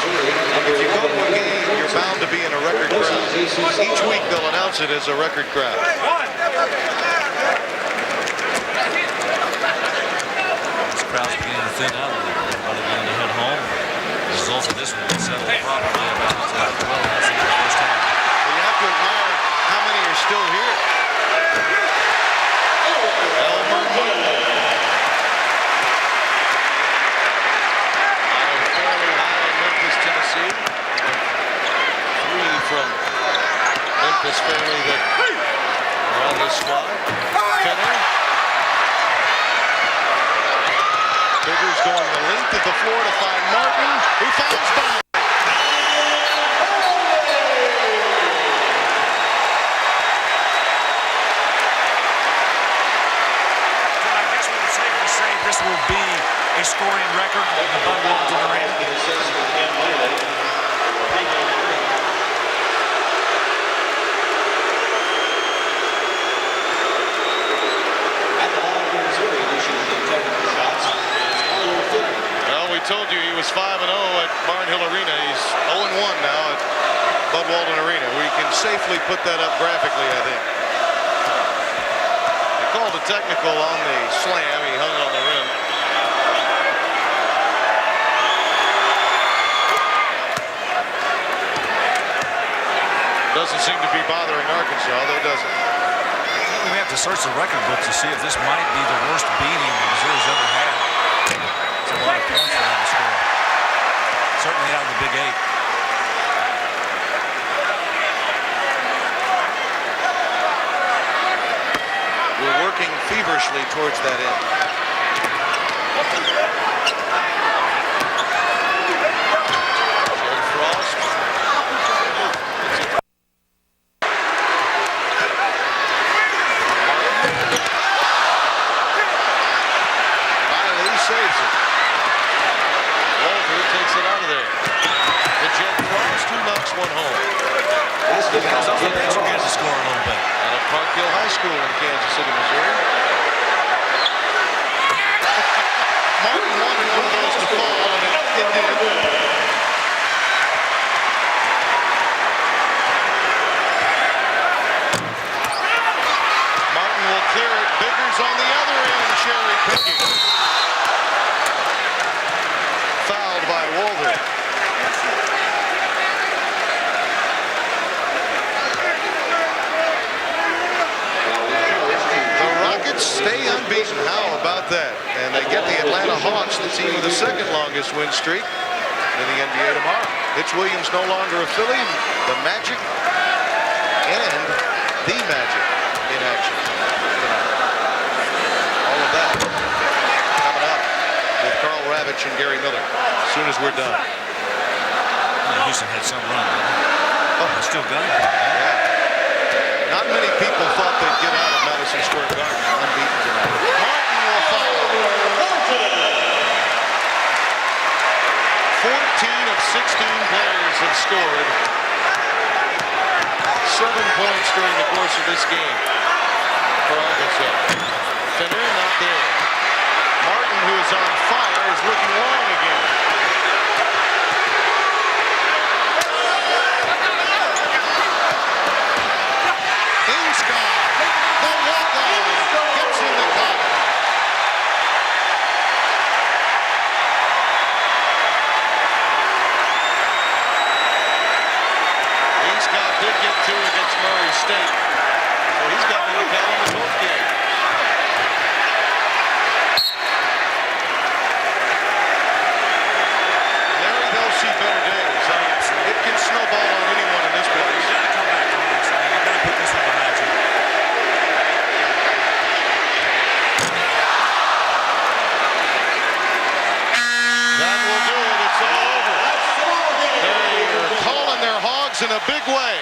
If you go to a game, you're bound to be in a record crowd. Each week they'll announce it as a record crowd. This crowd's beginning to thin out a little bit. Everybody beginning to head home. The results of this one will settle probably about 12 minutes into the first half. Well, you have to admire how many are still here. Elmer Moore. Out of fairly high in Memphis, Tennessee. 3 from Memphis Fairleigh that are on this squad. Kenner. Biggers going the length of the floor to find Martin, who finds Bond. I guess we can safely say this will be a scoring record in the Bud Walton Arena. Well, we told you he was 5-0 at Barnhill Arena. He's 0-1 now at Bud Walton Arena. We can safely put that up graphically, I think. They called a technical on the slam. He hung on the rim. Doesn't seem to be bothering Arkansas, though, does it? We have to search the record book to see if this might be the worst beating Missouri's ever had. It's a lot of points for them to score. Certainly out of the Big 8. We're working feverishly towards that end. Jed Frost. Riley saves it. Walter takes it out of there. The jet throws, 2 knocks, 1 home. Kansas began to score a little bit. Out of Park Hill High School in Kansas City, Missouri. Martin wanted one of those to fall, and it did. Martin will clear it. Biggers on the other end, cherry picking. Fouled by Walter. The Rockets stay unbeaten. How about that? And they get the Atlanta Hawks, the team with the second longest win streak in the NBA tomorrow. Mitch Williams no longer a Philly. The Magic and the Magic in action tonight. All of that coming up with Carl Ravitch and Gary Miller as soon as we're done. Houston had some run. Oh, they still got it. Yeah. Not many people thought they'd get out of Madison Square Garden unbeaten tonight. Martin will follow. 14 of 16 players have scored 7 points during the course of this game for Arkansas. Finner not there. Martin, who is on fire, is looking long again. The walk-on gets in the cup. Scott did get 2 against Murray State, so he's got an account in the both game. Larry, they'll see better days. It can snowball on anyone in this place. You got to come back on this. I mean, you got to put this one behind you. That will do it. It's all over. They're calling their Hogs in a big way.